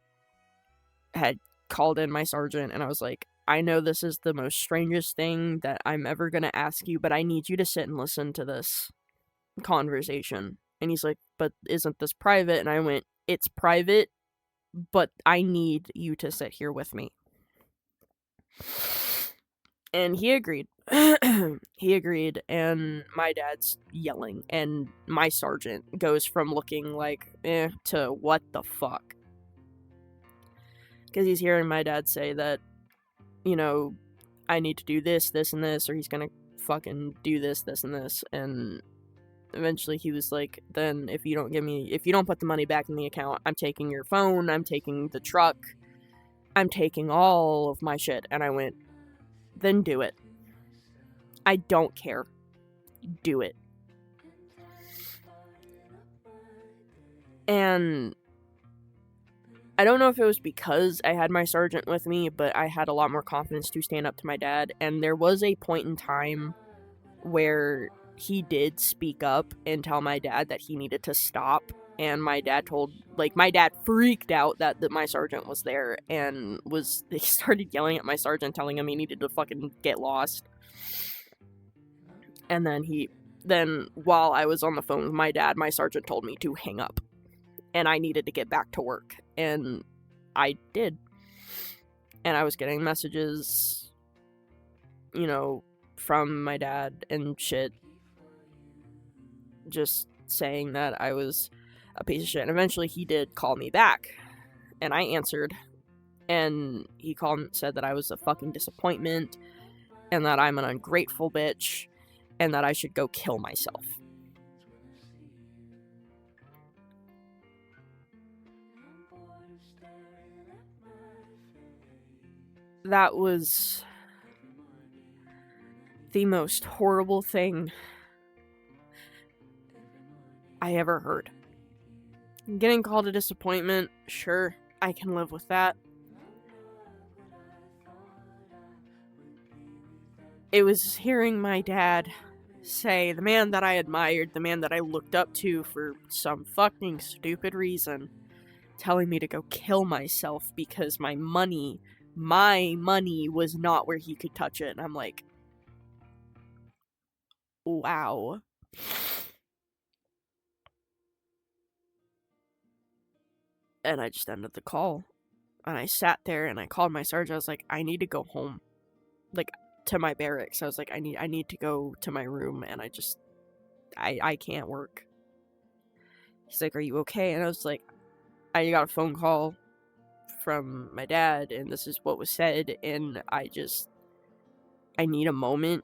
had called in my sergeant and I was like, I know this is the most strangest thing that I'm ever gonna ask you, but I need you to sit and listen to this conversation. And he's like, but isn't this private? And I went, it's private, but I need you to sit here with me. And he agreed. He agreed, and my dad's yelling, and my sergeant goes from looking like, to what the fuck? Because he's hearing my dad say that, you know, I need to do this, this, and this, or he's gonna fucking do this, this, and this, and eventually he was like, then if you don't put the money back in the account, I'm taking your phone, I'm taking the truck, I'm taking all of my shit. And I went, then do it. I don't care. Do it. And I don't know if it was because I had my sergeant with me, but I had a lot more confidence to stand up to my dad. And there was a point in time where he did speak up and tell my dad that he needed to stop. And my dad freaked out that my sergeant was there and they started yelling at my sergeant, telling him he needed to fucking get lost. And then while I was on the phone with my dad, my sergeant told me to hang up. And I needed to get back to work. And I did. And I was getting messages, you know, from my dad and shit, just saying that I was a piece of shit. And eventually he did call me back. And I answered. And he called and said that I was a fucking disappointment. And that I'm an ungrateful bitch. And that I should go kill myself. That was the most horrible thing I ever heard. Getting called a disappointment, sure, I can live with that. It was hearing my dad say, the man that I admired, the man that I looked up to for some fucking stupid reason, telling me to go kill myself because my money was not where he could touch it. And I'm like, wow. And I just ended the call. And I sat there and I called my sergeant. I was like, I need to go home. Like, to my barracks. I was like, I need to go to my room, and I can't work. He's like, are you okay? And I was like, I got a phone call from my dad, and this is what was said, and I need a moment,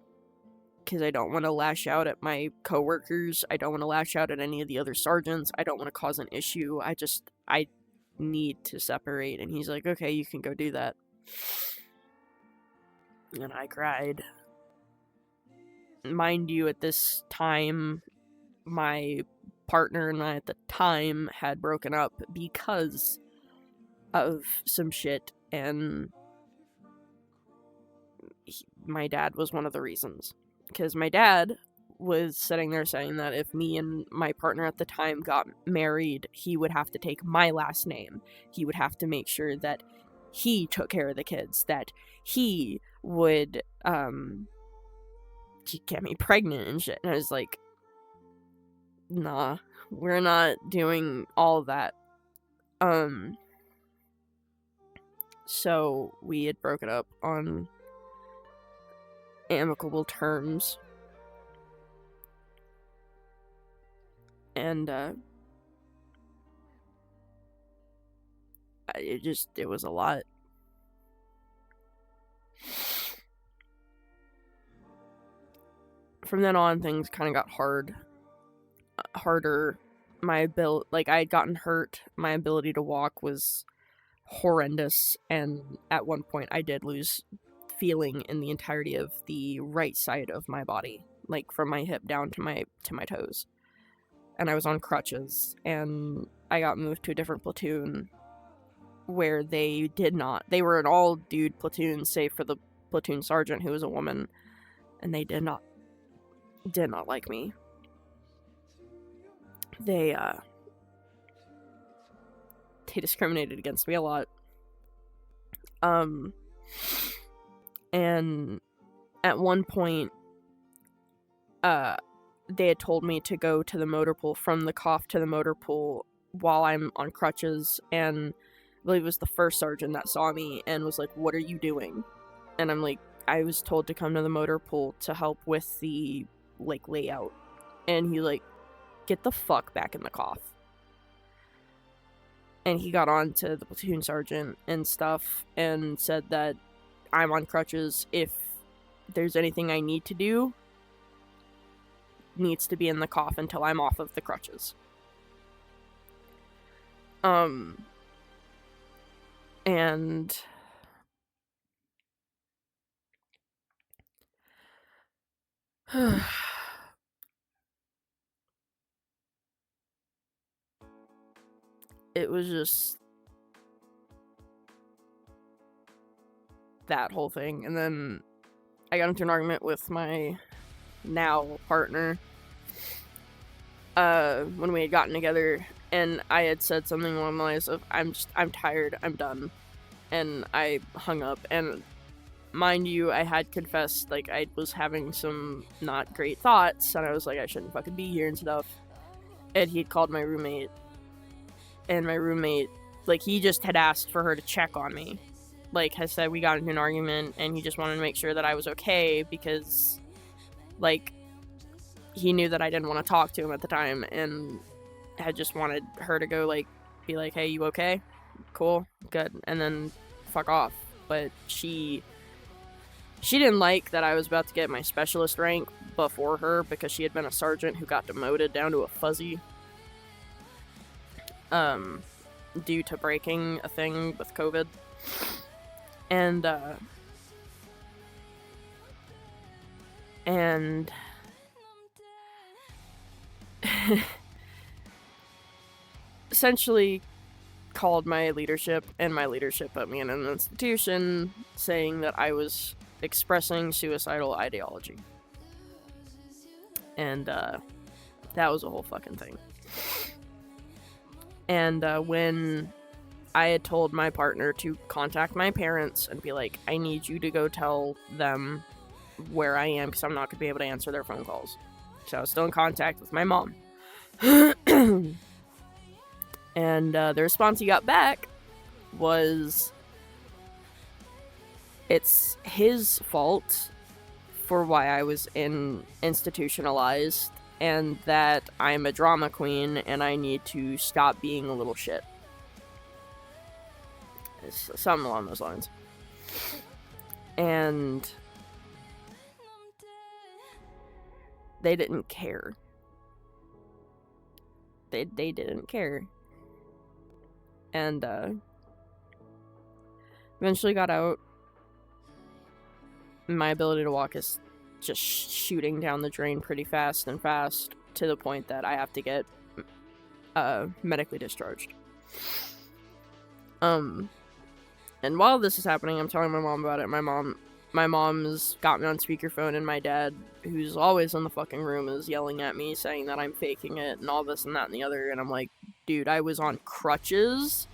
because I don't want to lash out at my coworkers. I don't want to lash out at any of the other sergeants. I don't want to cause an issue. I need to separate. And he's like, okay, you can go do that. And I cried. Mind you, at this time, my partner and I at the time had broken up because of some shit, and my dad was one of the reasons. Because my dad was sitting there saying that if me and my partner at the time got married, he would have to take my last name. He would have to make sure that he took care of the kids, that he would get me pregnant and shit. And I was like, nah, we're not doing all that. So we had broken up on amicable terms. And it was a lot. From then on, things kind of got harder. I had gotten hurt. My ability to walk was horrendous, and at one point I did lose feeling in the entirety of the right side of my body, like from my hip down to my toes. And I was on crutches, and I got moved to a different platoon where they were an all dude platoon save for the platoon sergeant, who was a woman, and they did not like me. They discriminated against me a lot. And at one point, they had told me to go to the motor pool, from the cough to the motor pool, while I'm on crutches, and I believe it was the first sergeant that saw me and was like, "What are you doing?" And I'm like, "I was told to come to the motor pool to help with the, like, layout." And he, like, "Get the fuck back in the cough." And he got on to the platoon sergeant and stuff and said that I'm on crutches. If there's anything I need to do, needs to be in the cough until I'm off of the crutches. And it was just that whole thing. And then I got into an argument with my now partner when we had gotten together, and I had said something along the lines of, I'm tired, I'm done. And I hung up, and mind you, I had confessed, like, I was having some not great thoughts, and I was like, I shouldn't fucking be here and stuff. And he'd called my roommate, and my roommate, like, he just had asked for her to check on me. Like I said, we got into an argument, and he just wanted to make sure that I was okay, because, like, he knew that I didn't want to talk to him at the time, and had just wanted her to go, like, be like, "Hey, you okay? Cool, good," and then fuck off. But she didn't like that I was about to get my specialist rank before her, because she had been a sergeant who got demoted down to a fuzzy due to breaking a thing with COVID. And essentially called my leadership, and my leadership put me in an institution, saying that I was expressing suicidal ideology. And that was a whole fucking thing. And when I had told my partner to contact my parents and be like, I need you to go tell them where I am, because I'm not going to be able to answer their phone calls. So I was still in contact with my mom. And the response he got back was, it's his fault for why I was institutionalized, and that I'm a drama queen, and I need to stop being a little shit. It's something along those lines. And they didn't care. They didn't care. And eventually got out. My ability to walk is just shooting down the drain pretty fast, to the point that I have to get medically discharged. And while this is happening, I'm telling my mom about it. My mom's got me on speakerphone, and my dad, who's always in the fucking room, is yelling at me, saying that I'm faking it, and all this and that and the other, and I'm like, dude, I was on crutches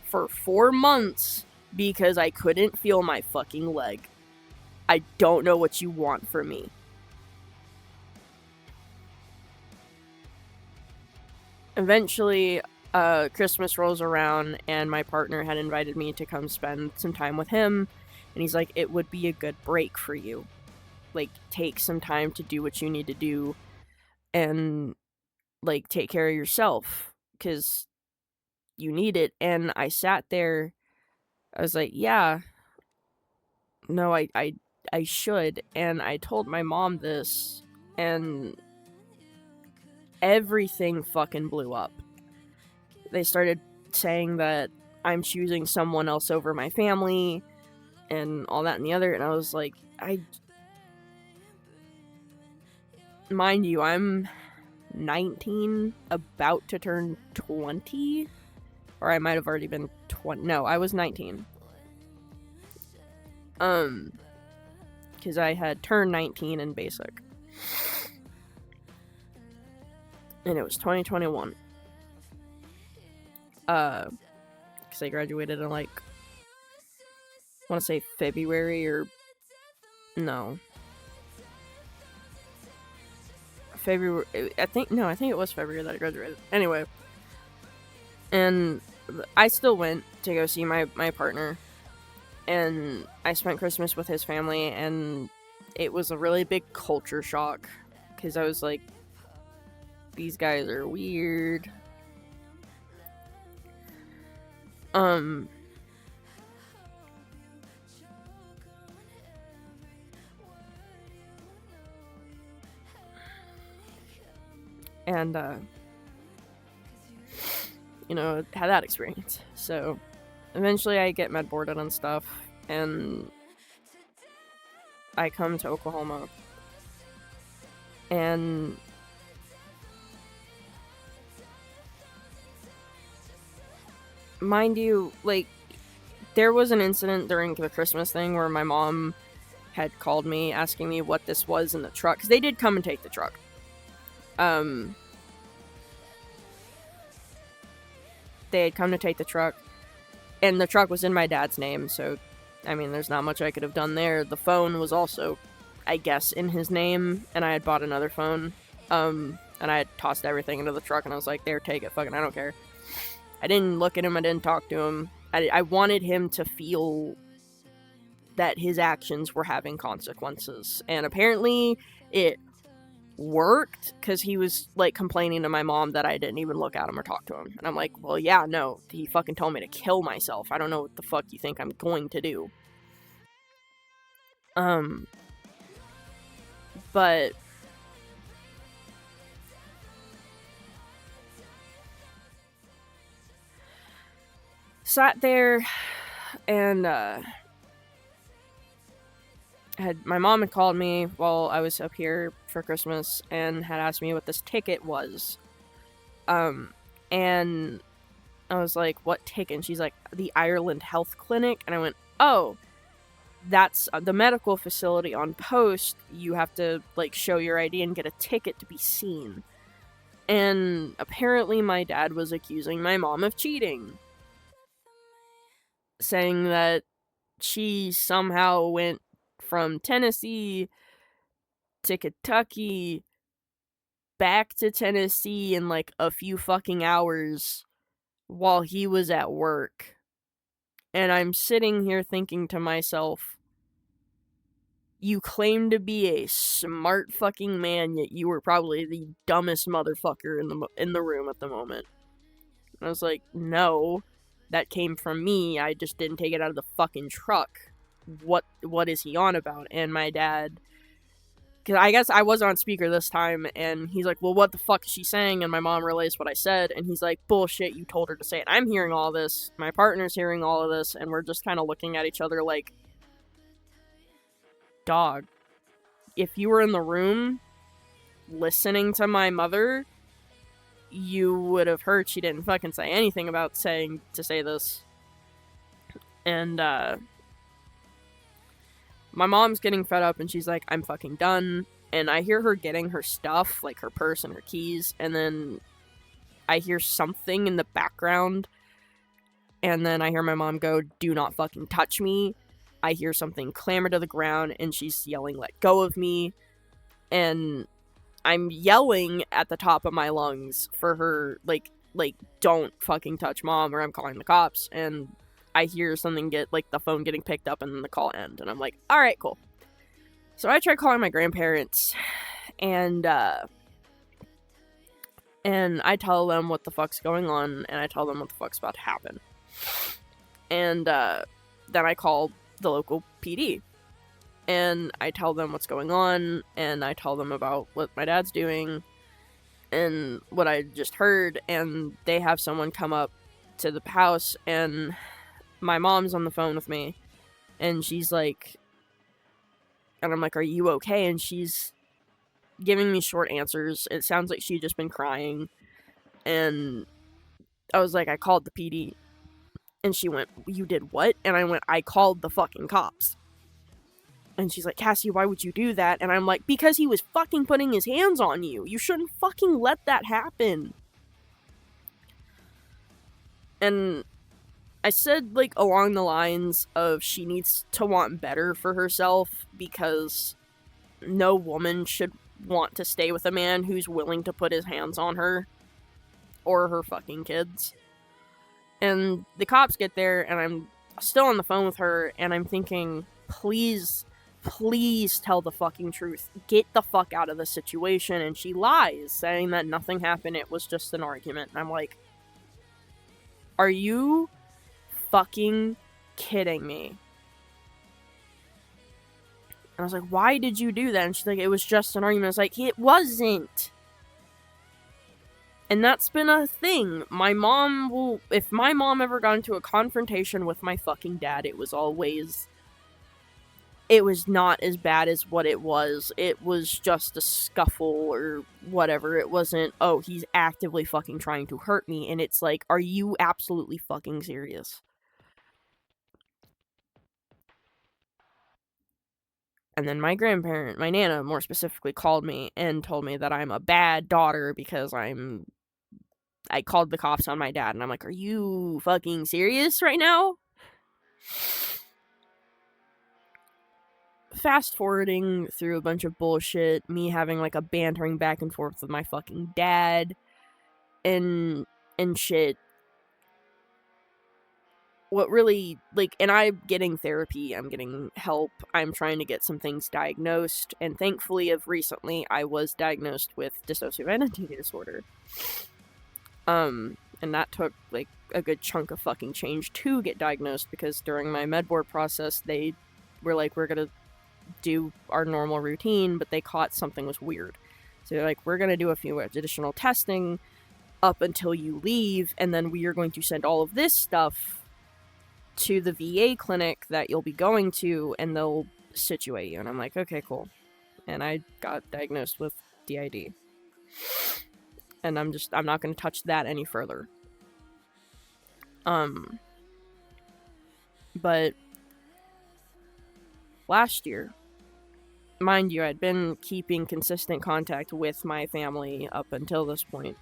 for 4 months because I couldn't feel my fucking leg. I don't know what you want from me. Eventually, Christmas rolls around, and my partner had invited me to come spend some time with him, and he's like, it would be a good break for you. Like, take some time to do what you need to do, and, like, take care of yourself, because you need it. And I sat there, I was like, yeah, no, I should. And I told my mom this, and everything fucking blew up. They started saying that I'm choosing someone else over my family and all that and the other, and I was like, mind you, I'm 19, about to turn 20, or I might have already been 20. No, I was 19. Because I had turned 19 in basic. And it was 2021. Because I graduated in, like, I want to say February or... No. February... I think it was February that I graduated. Anyway. And I still went to go see my partner. And I spent Christmas with his family, and it was a really big culture shock. Because I was like, these guys are weird. And, you know, had that experience. So, eventually I get med boarded and stuff, and I come to Oklahoma. And mind you, like, there was an incident during the Christmas thing where my mom had called me asking me what this was in the truck, because they did come and take the truck. They had come to take the truck, and the truck was in my dad's name, so, I mean, there's not much I could have done there. The phone was also, I guess, in his name, and I had bought another phone, and I had tossed everything into the truck, and I was like, there, take it, fucking, I don't care. I didn't look at him, I didn't talk to him. I wanted him to feel that his actions were having consequences, and apparently it worked, because he was, like, complaining to my mom that I didn't even look at him or talk to him. And I'm like, well, yeah, no, he fucking told me to kill myself. I don't know what the fuck you think I'm going to do. But sat there, and my mom had called me while I was up here for Christmas and had asked me what this ticket was. And I was like, what ticket? And she's like, the Ireland Health Clinic. And I went, oh, that's the medical facility on post. You have to, like, show your ID and get a ticket to be seen. And apparently my dad was accusing my mom of cheating, saying that she somehow went from Tennessee to Kentucky back to Tennessee in, like, a few fucking hours while he was at work. And I'm sitting here thinking to myself, you claim to be a smart fucking man, yet you were probably the dumbest motherfucker in the room at the moment. And I was like, no, that came from me. I just didn't take it out of the fucking truck. What is he on about? And my dad, because I guess I was on speaker this time, and he's like, well, what the fuck is she saying? And my mom relays what I said, and he's like, bullshit, you told her to say it. I'm hearing all this, my partner's hearing all of this, and we're just kind of looking at each other like, dog, if you were in the room listening to my mother, you would have heard she didn't fucking say anything about say this. And my mom's getting fed up, and she's like, I'm fucking done. And I hear her getting her stuff, like her purse and her keys, and then I hear something in the background, and then I hear my mom go, do not fucking touch me. I hear something clamber to the ground, and she's yelling, let go of me. And I'm yelling at the top of my lungs for her, like, don't fucking touch mom, or I'm calling the cops. And I hear something get, like, the phone getting picked up, and then the call end. And I'm like, alright, cool. So I try calling my grandparents, and And I tell them what the fuck's going on, and I tell them what the fuck's about to happen. And then I call the local PD. And I tell them what's going on, and I tell them about what my dad's doing, and what I just heard, and they have someone come up to the house, and my mom's on the phone with me, and she's like, and I'm like, are you okay? And she's giving me short answers. It sounds like she'd just been crying, and I was like, I called the PD, and she went, you did what? And I went, I called the fucking cops. And she's like, Cassie, why would you do that? And I'm like, because he was fucking putting his hands on you. You shouldn't fucking let that happen. And I said, like, along the lines of she needs to want better for herself, because no woman should want to stay with a man who's willing to put his hands on her or her fucking kids. And the cops get there, and I'm still on the phone with her, and I'm thinking, please tell the fucking truth. Get the fuck out of the situation. And she lies, saying that nothing happened, it was just an argument. And I'm like, are you fucking kidding me? And I was like, why did you do that? And she's like, it was just an argument. I was like, it wasn't. And that's been a thing. My mom will, if my mom ever got into a confrontation with my fucking dad, it was always, it was not as bad as what it was. It was just a scuffle or whatever. It wasn't, oh, he's actively fucking trying to hurt me. And it's like, are you absolutely fucking serious? And then my grandparent, my Nana more specifically, called me and told me that I'm a bad daughter because I called the cops on my dad. And I'm like, are you fucking serious right now? Fast forwarding through a bunch of bullshit, me having like a bantering back and forth with my fucking dad and shit. What really, like, and I'm getting therapy, I'm getting help, I'm trying to get some things diagnosed, and thankfully of recently I was diagnosed with dissociative identity disorder. And that took like a good chunk of fucking change to get diagnosed, because during my med board process they were like, we're gonna do our normal routine, but they caught something was weird. So they're like, we're gonna do a few additional testing up until you leave, and then we are going to send all of this stuff to the VA clinic that you'll be going to, and they'll situate you. And I'm like, okay, cool. And I got diagnosed with DID. And I'm not going to touch that any further. But last year, mind you, I'd been keeping consistent contact with my family up until this point.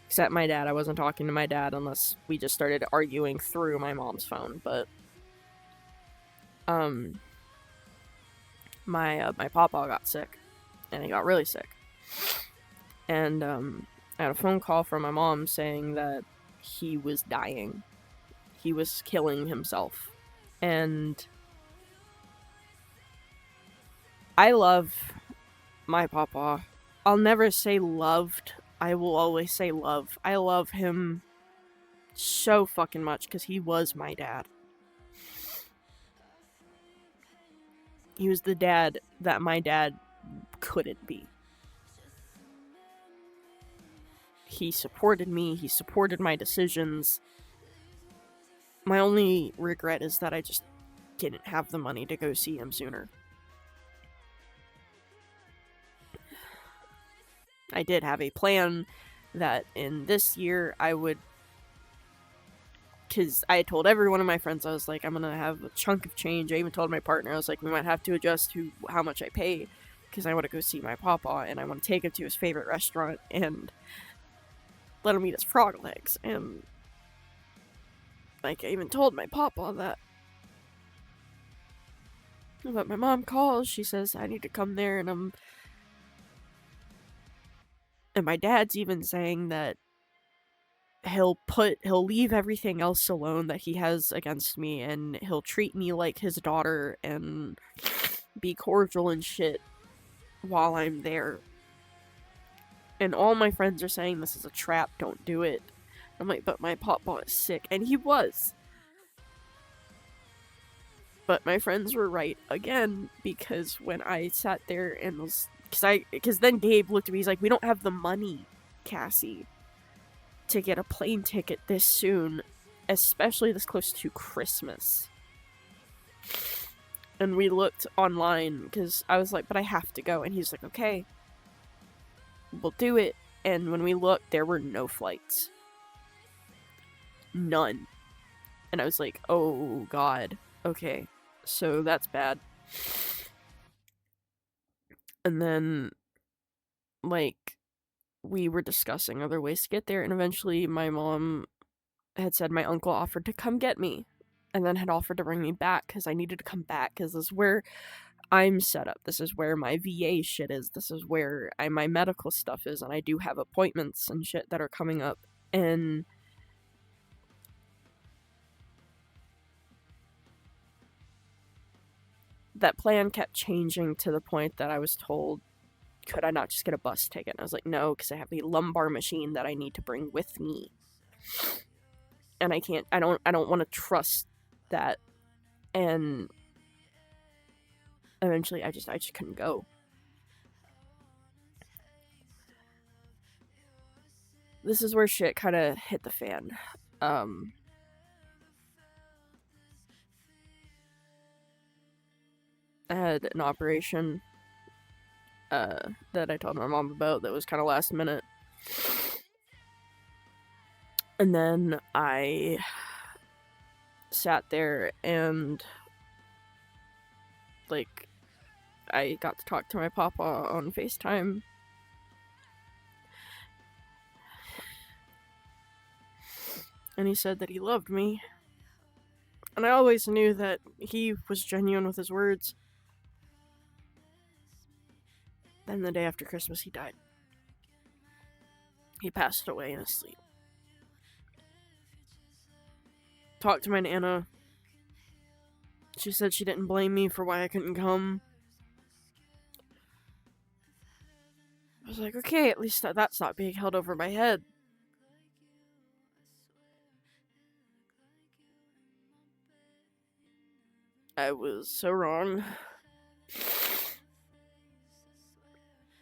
Except my dad. I wasn't talking to my dad unless we just started arguing through my mom's phone. But my papa got sick, and he got really sick. And I had a phone call from my mom saying that he was dying. He was killing himself. And I love my papa. I'll never say loved. I will always say love. I love him so fucking much because he was my dad. He was the dad that my dad couldn't be. He supported me. He supported my decisions. My only regret is that I just didn't have the money to go see him sooner. I did have a plan that in this year I would, because I had told every one of my friends, I was like, I'm gonna have a chunk of change. I even told my partner, I was like, we might have to adjust to how much I pay, because I want to go see my papa, and I want to take him to his favorite restaurant, and let him eat his frog legs. And like, I even told my papa that. But my mom calls, she says I need to come there, and my dad's even saying that he'll leave everything else alone that he has against me, and he'll treat me like his daughter and be cordial and shit while I'm there. And all my friends are saying this is a trap, don't do it. I'm like, but my papa is sick. And he was. But my friends were right again, because when I sat there and was... Because then Gabe looked at me, he's like, we don't have the money, Cassie, to get a plane ticket this soon, especially this close to Christmas. And we looked online, because I was like, but I have to go. And he's like, okay, we'll do it. And when we looked, there were no flights. None. And I was like, oh god, okay, so that's bad. And then, like, we were discussing other ways to get there, and eventually my mom had said my uncle offered to come get me, and then had offered to bring me back, because I needed to come back, because this is where I'm set up, this is where my VA shit is, this is where my medical stuff is, and I do have appointments and shit that are coming up, and that plan kept changing to the point that I was told, could I not just get a bus ticket? And I was like, no, because I have a lumbar machine that I need to bring with me. And I can't, I don't want to trust that. And eventually I just couldn't go. This is where shit kind of hit the fan. I had an operation that I told my mom about that was kind of last minute. And then I sat there and, like, I got to talk to my papa on FaceTime. And he said that he loved me. And I always knew that he was genuine with his words. Then the day after Christmas, he died. He passed away in his sleep. Talked to my Nana. She said she didn't blame me for why I couldn't come. I was like, okay, at least that's not being held over my head. I was so wrong.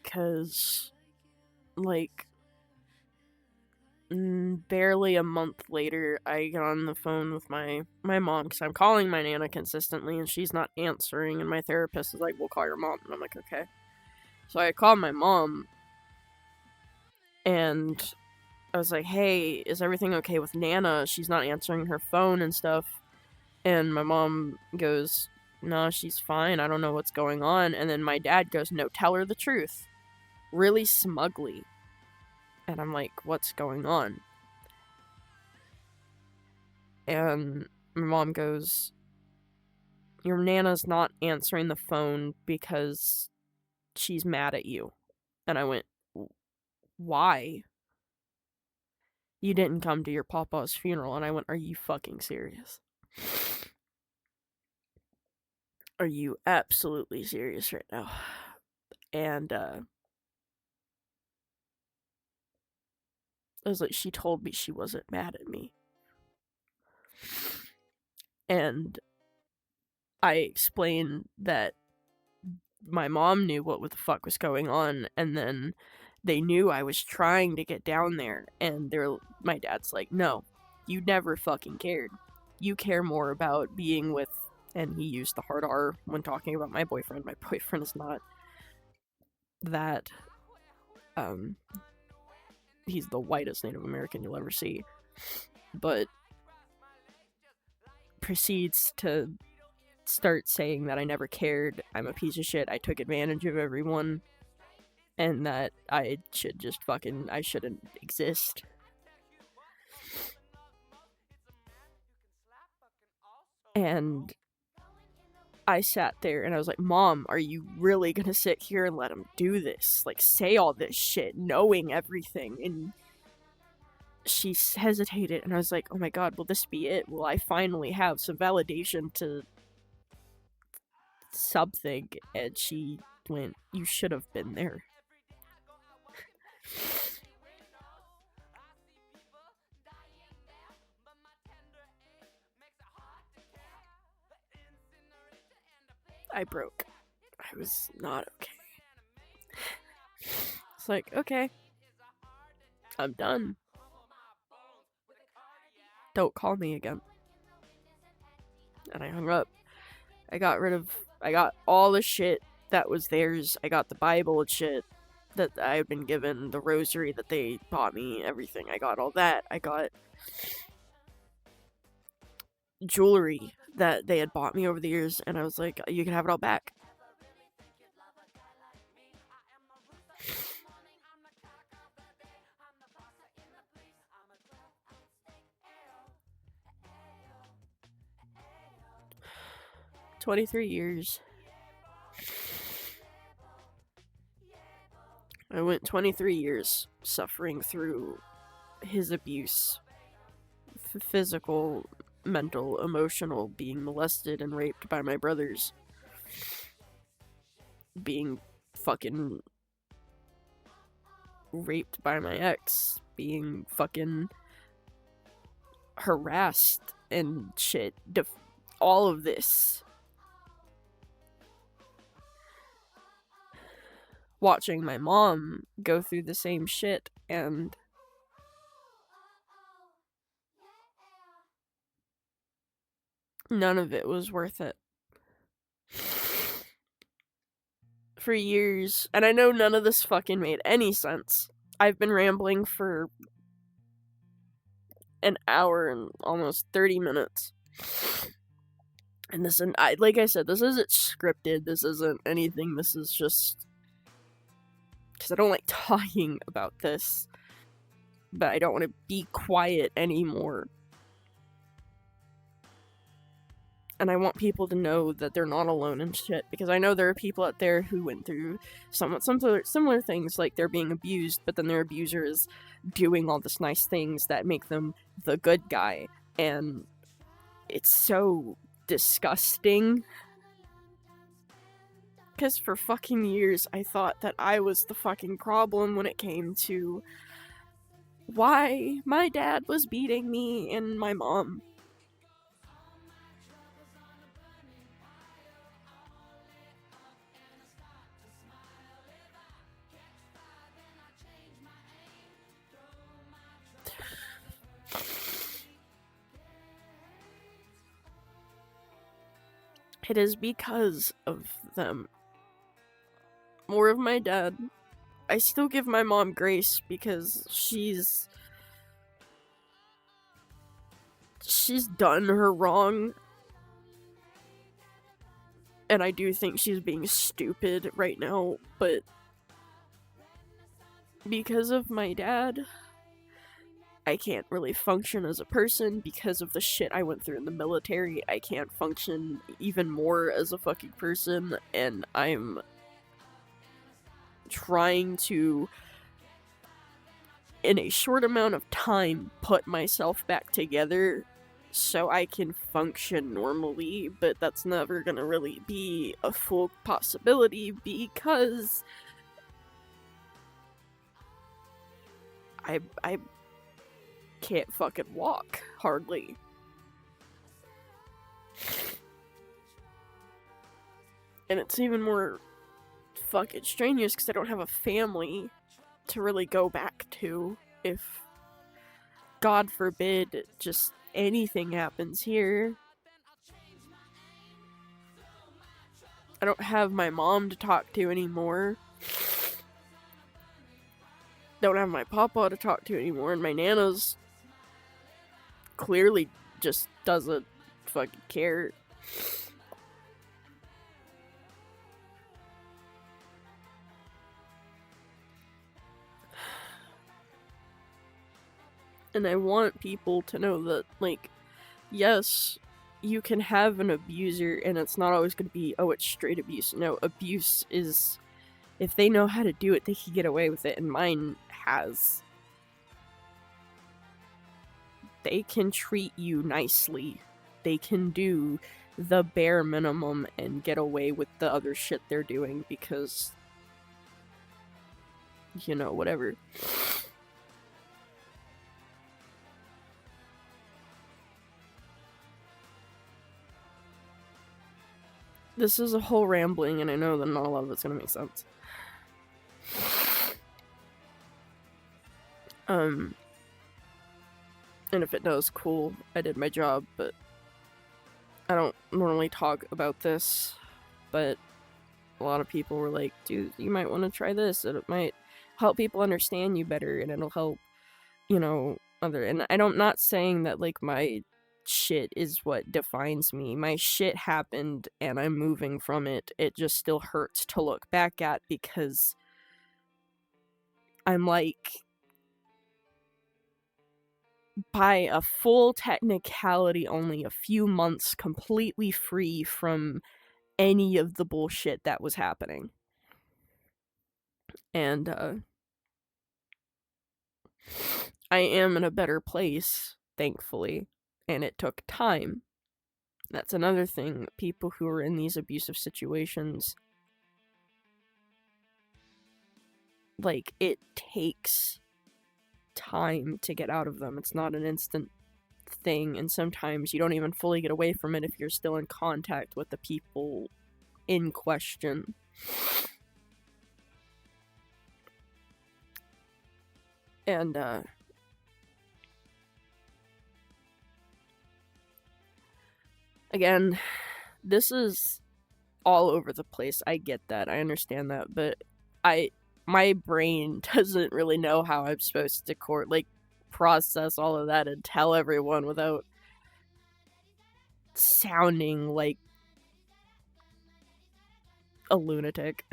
Because, like, barely a month later, I got on the phone with my mom, because I'm calling my Nana consistently, and she's not answering, and my therapist is like, we'll call your mom, and I'm like, okay. So I called my mom, and I was like, hey, is everything okay with Nana? She's not answering her phone and stuff. And my mom goes, no, she's fine, I don't know what's going on. And then my dad goes, no, tell her the truth. Really smugly. And I'm like, what's going on? And my mom goes, your Nana's not answering the phone because she's mad at you. And I went, why? You didn't come to your papa's funeral. And I went, are you fucking serious? Are you absolutely serious right now? And I was like, she told me she wasn't mad at me. And I explained that my mom knew what the fuck was going on, and then they knew I was trying to get down there, and my dad's like, no, you never fucking cared. You care more about being with, and he used the hard R when talking about my boyfriend. My boyfriend is not that, he's the whitest Native American you'll ever see, but proceeds to start saying that I never cared, I'm a piece of shit, I took advantage of everyone, and that I should just I shouldn't exist. And I sat there and I was like, Mom, are you really gonna sit here and let him do this? Like, say all this shit, knowing everything. And she hesitated, and I was like, oh my god, will this be it? Will I finally have some validation to something? And she went, you should have been there. I broke. I was not okay. It's like, okay, I'm done. Don't call me again. And I hung up. I got all the shit that was theirs. I got the Bible and shit that I had been given, the rosary that they bought me, everything. I got all that. I got jewelry that they had bought me over the years, and I was like, you can have it all back. "23 years. I went 23 years suffering through his abuse. Physical, mental, emotional, being molested and raped by my brothers. Being fucking raped by my ex. Being fucking harassed and shit. All of this. Watching my mom go through the same shit, and none of it was worth it. For years, and I know none of this fucking made any sense. I've been rambling for an hour and almost 30 minutes. And this, like I said, this isn't scripted, this isn't anything, this is just because I don't like talking about this, but I don't want to be quiet anymore. And I want people to know that they're not alone in shit, because I know there are people out there who went through somewhat similar things, like they're being abused, but then their abuser is doing all these nice things that make them the good guy, and it's so disgusting. Because for fucking years, I thought that I was the fucking problem when it came to why my dad was beating me and my mom. It is because of them. More of my dad. I still give my mom grace because she's done her wrong. And I do think she's being stupid right now, but because of my dad, I can't really function as a person. Because of the shit I went through in the military, I can't function even more as a fucking person, and I'm trying to, in a short amount of time, put myself back together so I can function normally, but that's never gonna really be a full possibility because I can't fucking walk, hardly. And it's even more fucking strenuous because I don't have a family to really go back to if, God forbid, just anything happens here. I don't have my mom to talk to anymore. Don't have my papa to talk to anymore, and my nana's clearly just doesn't fucking care. And I want people to know that, like, yes, you can have an abuser, and it's not always going to be, oh, it's straight abuse. No, abuse is, if they know how to do it, they can get away with it, and mine has. They can treat you nicely. They can do the bare minimum and get away with the other shit they're doing because whatever. This is a whole rambling, and I know that not a lot of it's gonna make sense. And if it does, cool, I did my job, but I don't normally talk about this, but a lot of people were like, dude, you might want to try this, and it might help people understand you better, and it'll help, and I'm not saying that, like, my shit is what defines me. My shit happened, and I'm moving from it. It just still hurts to look back at, because I'm like, by a full technicality, only a few months completely free from any of the bullshit that was happening. And I am in a better place, thankfully, and it took time. That's another thing. People who are in these abusive situations, like, it takes time to get out of them. It's not an instant thing, and sometimes you don't even fully get away from it if you're still in contact with the people in question. And again, this is all over the place. I get that. I understand that, but my brain doesn't really know how I'm supposed to process all of that and tell everyone without sounding like a lunatic.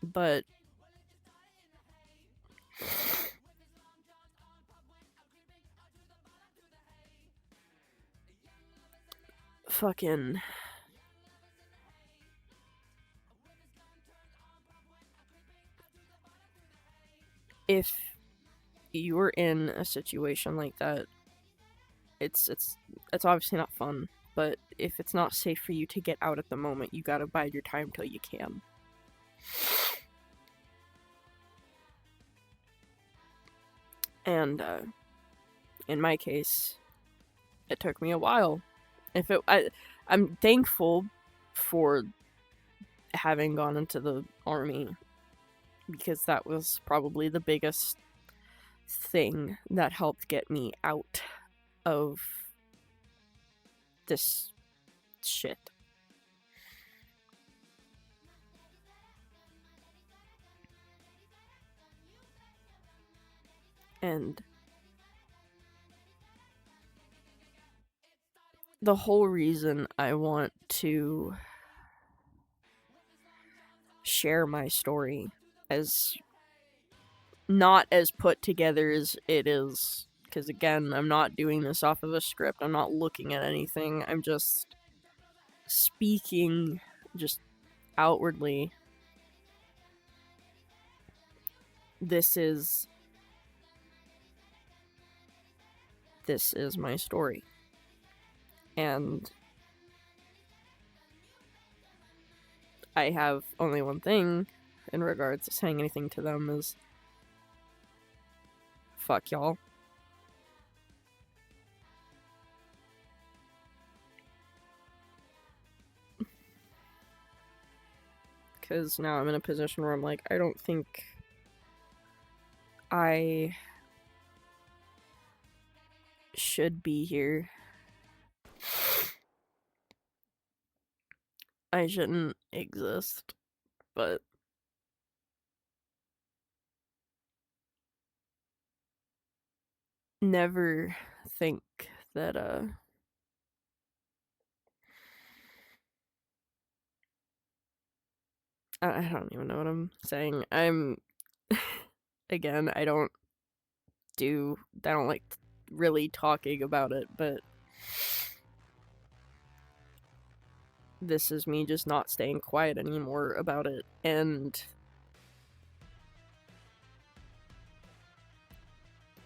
But fucking if you're in a situation like that, it's obviously not fun, but if it's not safe for you to get out at the moment, you gotta bide your time till you can. And in my case, it took me a while. I'm thankful for having gone into the army, because that was probably the biggest thing that helped get me out of this shit. And the whole reason I want to share my story as not as put together as it is, because again, I'm not doing this off of a script, I'm not looking at anything, I'm just speaking just outwardly. This is my story. And I have only one thing in regards to saying anything to them is fuck y'all. Because now I'm in a position where I'm like, I don't think I should be here. I shouldn't exist, but never think that I don't even know what I'm saying. Again, I don't like really talking about it, but this is me just not staying quiet anymore about it, and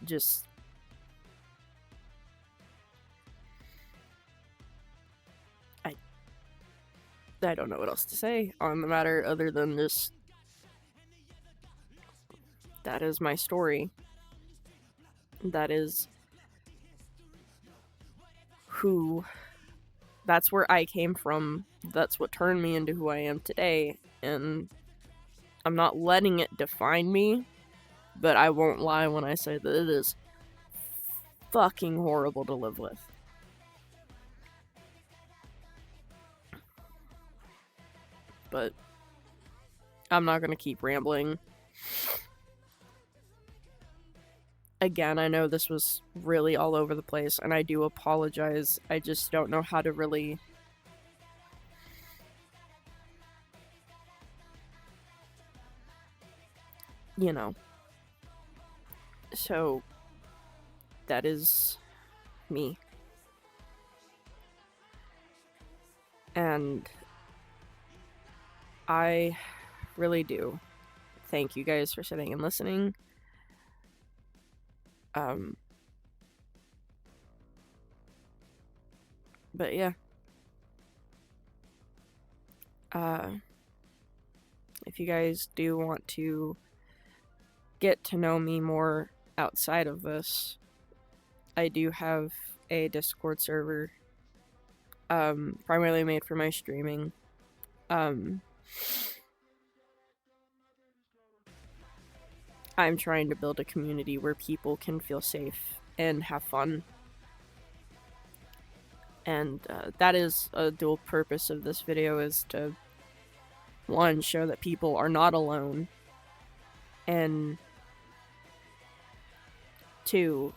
just I don't know what else to say on the matter other than just that is my story. That is that's where I came from. That's what turned me into who I am today. And I'm not letting it define me, but I won't lie when I say that it is fucking horrible to live with. But I'm not gonna keep rambling. Again, I know this was really all over the place, and I do apologize. I just don't know how to really... you know. So, that is me. And I really do thank you guys for sitting and listening. But yeah. If you guys do want to get to know me more outside of this, I do have a Discord server, primarily made for my streaming. I'm trying to build a community where people can feel safe and have fun. And that is a dual purpose of this video, is to, one, show that people are not alone, and two,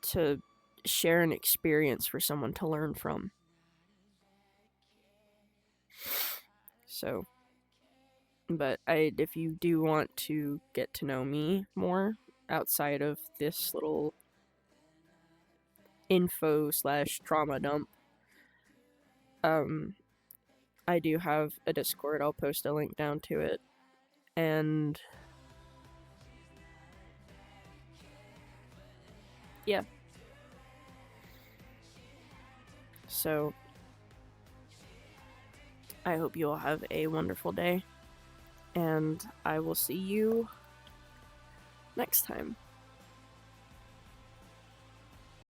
to share an experience for someone to learn from. So, but if you do want to get to know me more outside of this little info/trauma dump, I do have a Discord. I'll post a link down to it. And yeah. So, I hope you all have a wonderful day, and I will see you next time.